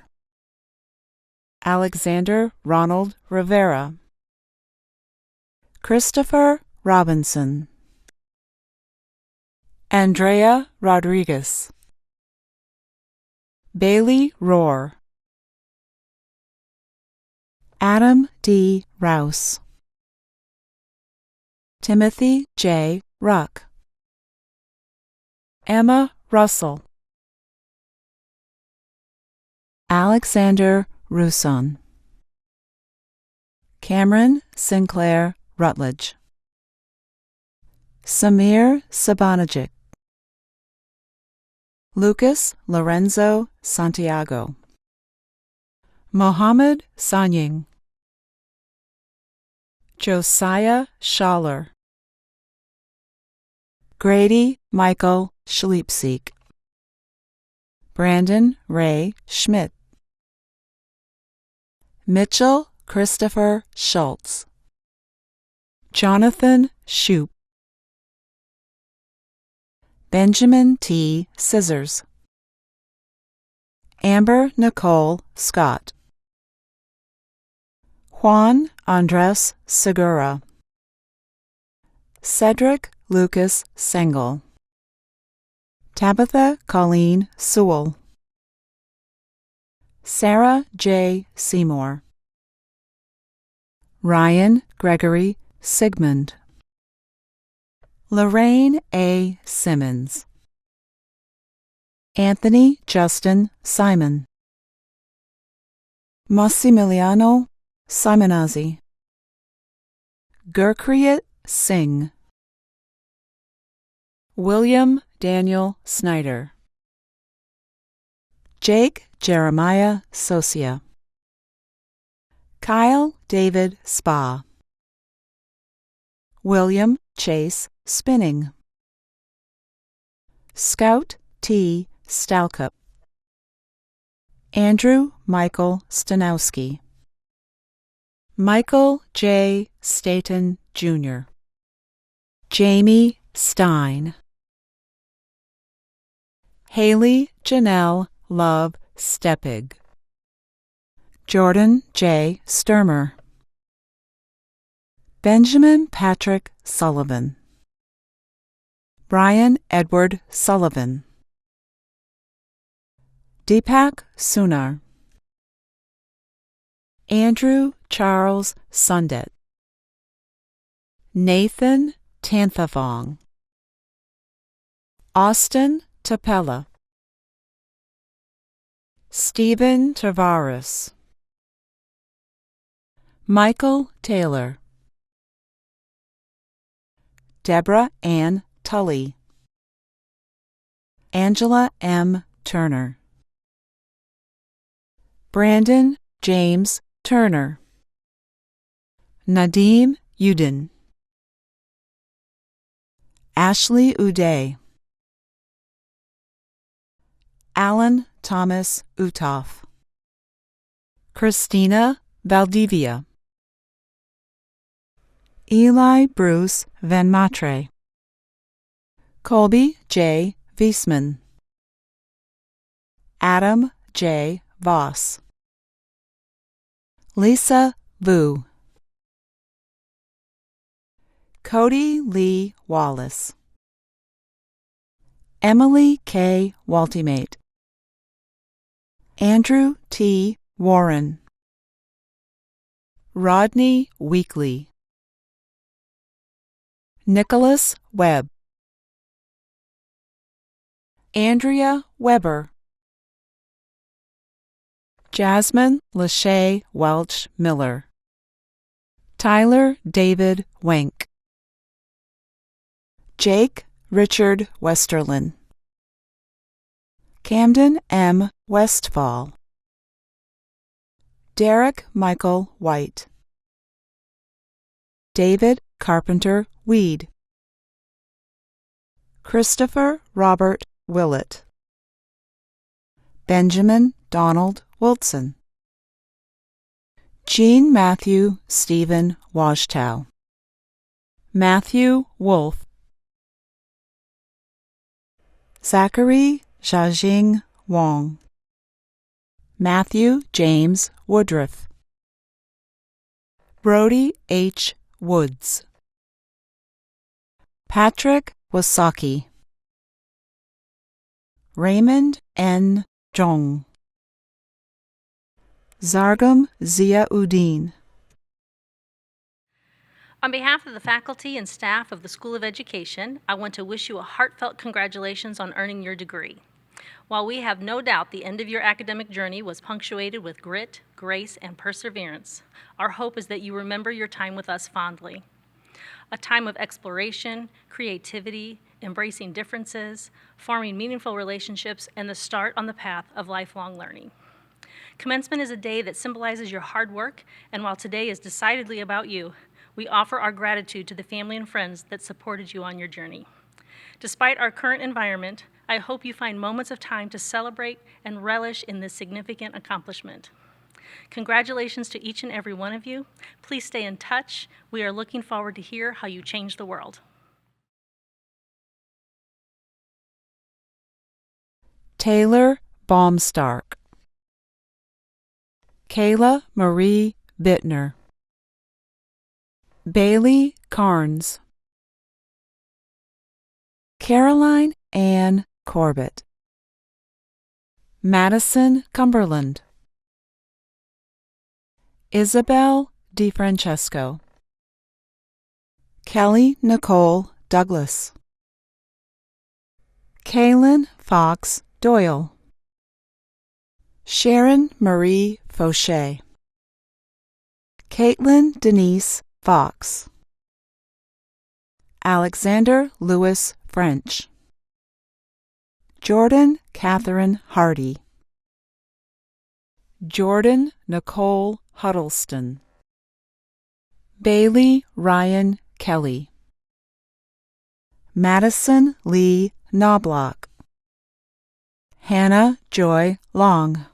Alexander Ronald Rivera. Christopher Robinson. Andrea Rodriguez. Bailey Rohr. Adam D. Rouse. Timothy J. Ruck. Emma Russell. Alexander Rousson. Cameron Sinclair Rutledge. Samir Sabanajic. Lucas Lorenzo Santiago. Mohammed Sanying. Josiah Schaller. Grady Michael Schleipsiek. Brandon Ray Schmidt. Mitchell Christopher Schultz. Jonathan Shoup. Benjamin T. Scissors. Amber Nicole Scott. Juan Andres Segura. Cedric Lucas Sengel. Tabitha Colleen Sewell. Sarah J. Seymour. Ryan Gregory Sigmund. Lorraine A. Simmons. Anthony Justin Simon. Massimiliano Simonazzi. Gurpreet Singh. William Daniel Snyder. Jake Jeremiah Socia. Kyle David Spa. William Chase Spinning. Scout T. Stalcup. Andrew Michael Stanowski. Michael J. Staton, Jr. Jamie Stein. Haley Janelle Love Steppig. Jordan J. Sturmer. Benjamin Patrick Sullivan. Brian Edward Sullivan. Deepak Sunar. Andrew Charles Sundet. Nathan Tanthavong. Austin Tapella. Stephen Tavares. Michael Taylor. Deborah Ann Tully. Angela M. Turner. Brandon James Turner. Nadim Udin. Ashley Uday. Alan Thomas Utoff. Christina Valdivia. Eli Bruce Van Matre. Colby J. Wiesman. Adam J. Voss. Lisa Vu. Cody Lee Wallace. Emily K. Waltimate. Andrew T. Warren. Rodney Weekly. Nicholas Webb. Andrea Weber. Jasmine Lachey Welch Miller. Tyler David Wenk. Jake Richard Westerlin. Camden M. Westfall. Derek Michael White. David Carpenter Weed. Christopher Robert Willett. Benjamin Donald Wilson. Jean Matthew Stephen Washtow. Matthew Wolf. Zachary Jiajing Wong. Matthew James Woodruff. Brody H. Woods. Patrick Wasaki. Raymond N. Jong. Zargam Ziauddin. On behalf of the faculty and staff of the School of Education, I want to wish you a heartfelt congratulations on earning your degree. While we have no doubt the end of your academic journey was punctuated with grit, grace, and perseverance, our hope is that you remember your time with us fondly. A time of exploration, creativity, embracing differences, forming meaningful relationships, and the start on the path of lifelong learning. Commencement is a day that symbolizes your hard work, and while today is decidedly about you, we offer our gratitude to the family and friends that supported you on your journey. Despite our current environment, I hope you find moments of time to celebrate and relish in this significant accomplishment. Congratulations to each and every one of you. Please stay in touch. We are looking forward to hear how you change the world. Taylor Baumstark, Kayla Marie Bittner, Bailey Carnes, Caroline Ann Corbett, Madison Cumberland, Isabel DeFrancesco, Kelly Nicole Douglas, Kaylin Fox Doyle, Sharon Marie Fauché, Caitlin Denise Fox, Alexander Lewis French, Jordan Catherine Hardy, Jordan Nicole Huddleston, Bailey Ryan Kelly, Madison Lee Knobloch, Hannah Joy Long,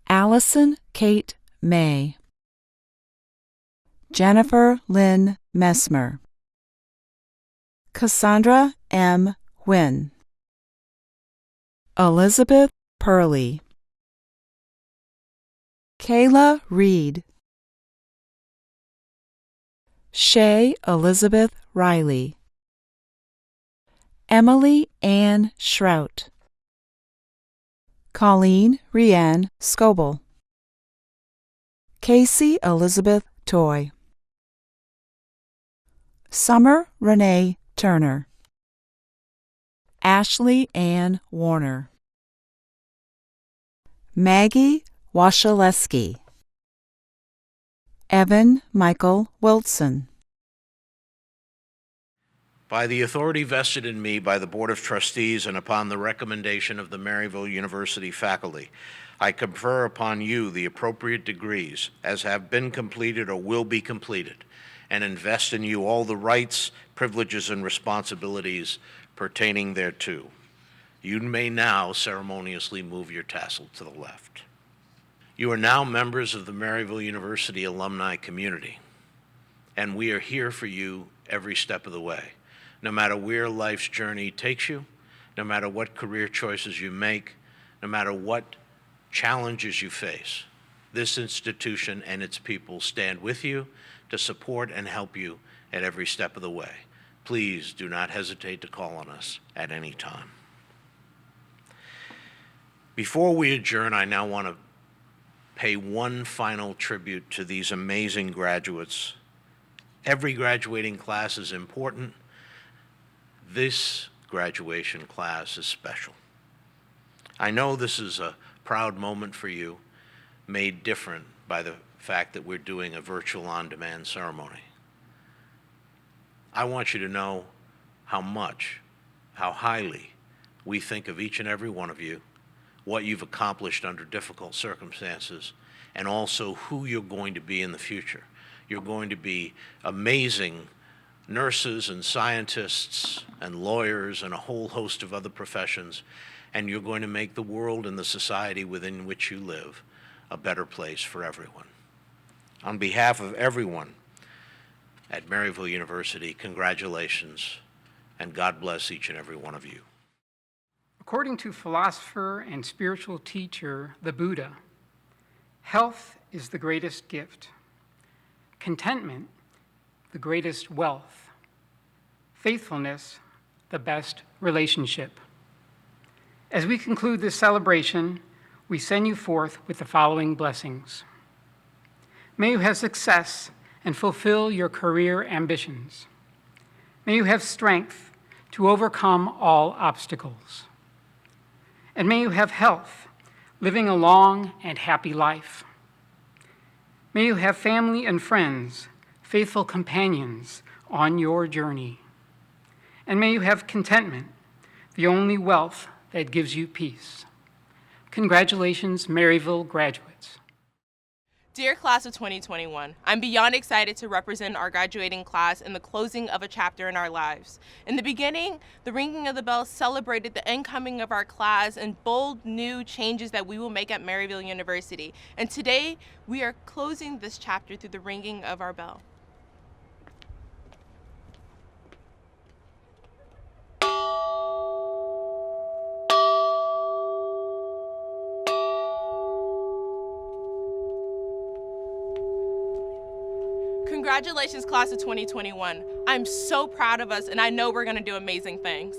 Allison Kate May, Jennifer Lynn Messmer, Cassandra M. Wynn, Elizabeth Purley, Kayla Reed, Shay Elizabeth Riley, Emily Ann Shrout, Colleen Rianne Scoble, Casey Elizabeth Toy, Summer Renee Turner, Ashley Ann Warner, Maggie Washaleski, Evan Michael Wilson. By the authority vested in me by the Board of Trustees and upon the recommendation of the Maryville University faculty, I confer upon you the appropriate degrees as have been completed or will be completed, and invest in you all the rights, privileges, and responsibilities pertaining thereto. You may now ceremoniously move your tassel to the left. You are now members of the Maryville University alumni community, and we are here for you every step of the way. No matter where life's journey takes you, no matter what career choices you make, no matter what challenges you face, this institution and its people stand with you to support and help you at every step of the way. Please do not hesitate to call on us at any time. Before we adjourn, I now want to pay one final tribute to these amazing graduates. Every graduating class is important. This graduation class is special. I know this is a proud moment for you, made different by the fact that we're doing a virtual on-demand ceremony. I want you to know how much, how highly we think of each and every one of you, what you've accomplished under difficult circumstances, and also who you're going to be in the future. You're going to be amazing nurses and scientists and lawyers and a whole host of other professions, and you're going to make the world and the society within which you live a better place for everyone. On behalf of everyone at Maryville University, congratulations, and God bless each and every one of you. According to philosopher and spiritual teacher, the Buddha, health is the greatest gift, contentment the greatest wealth, faithfulness the best relationship. As we conclude this celebration, we send you forth with the following blessings. May you have success and fulfill your career ambitions. May you have strength to overcome all obstacles. And may you have health, living a long and happy life. May you have family and friends, faithful companions on your journey. And may you have contentment, the only wealth that gives you peace. Congratulations, Maryville graduates. Dear class of 2021, I'm beyond excited to represent our graduating class in the closing of a chapter in our lives. In the beginning, the ringing of the bell celebrated the incoming of our class and bold new changes that we will make at Maryville University. And today, we are closing this chapter through the ringing of our bell. Congratulations, class of 2021. I'm so proud of us, and I know we're going to do amazing things.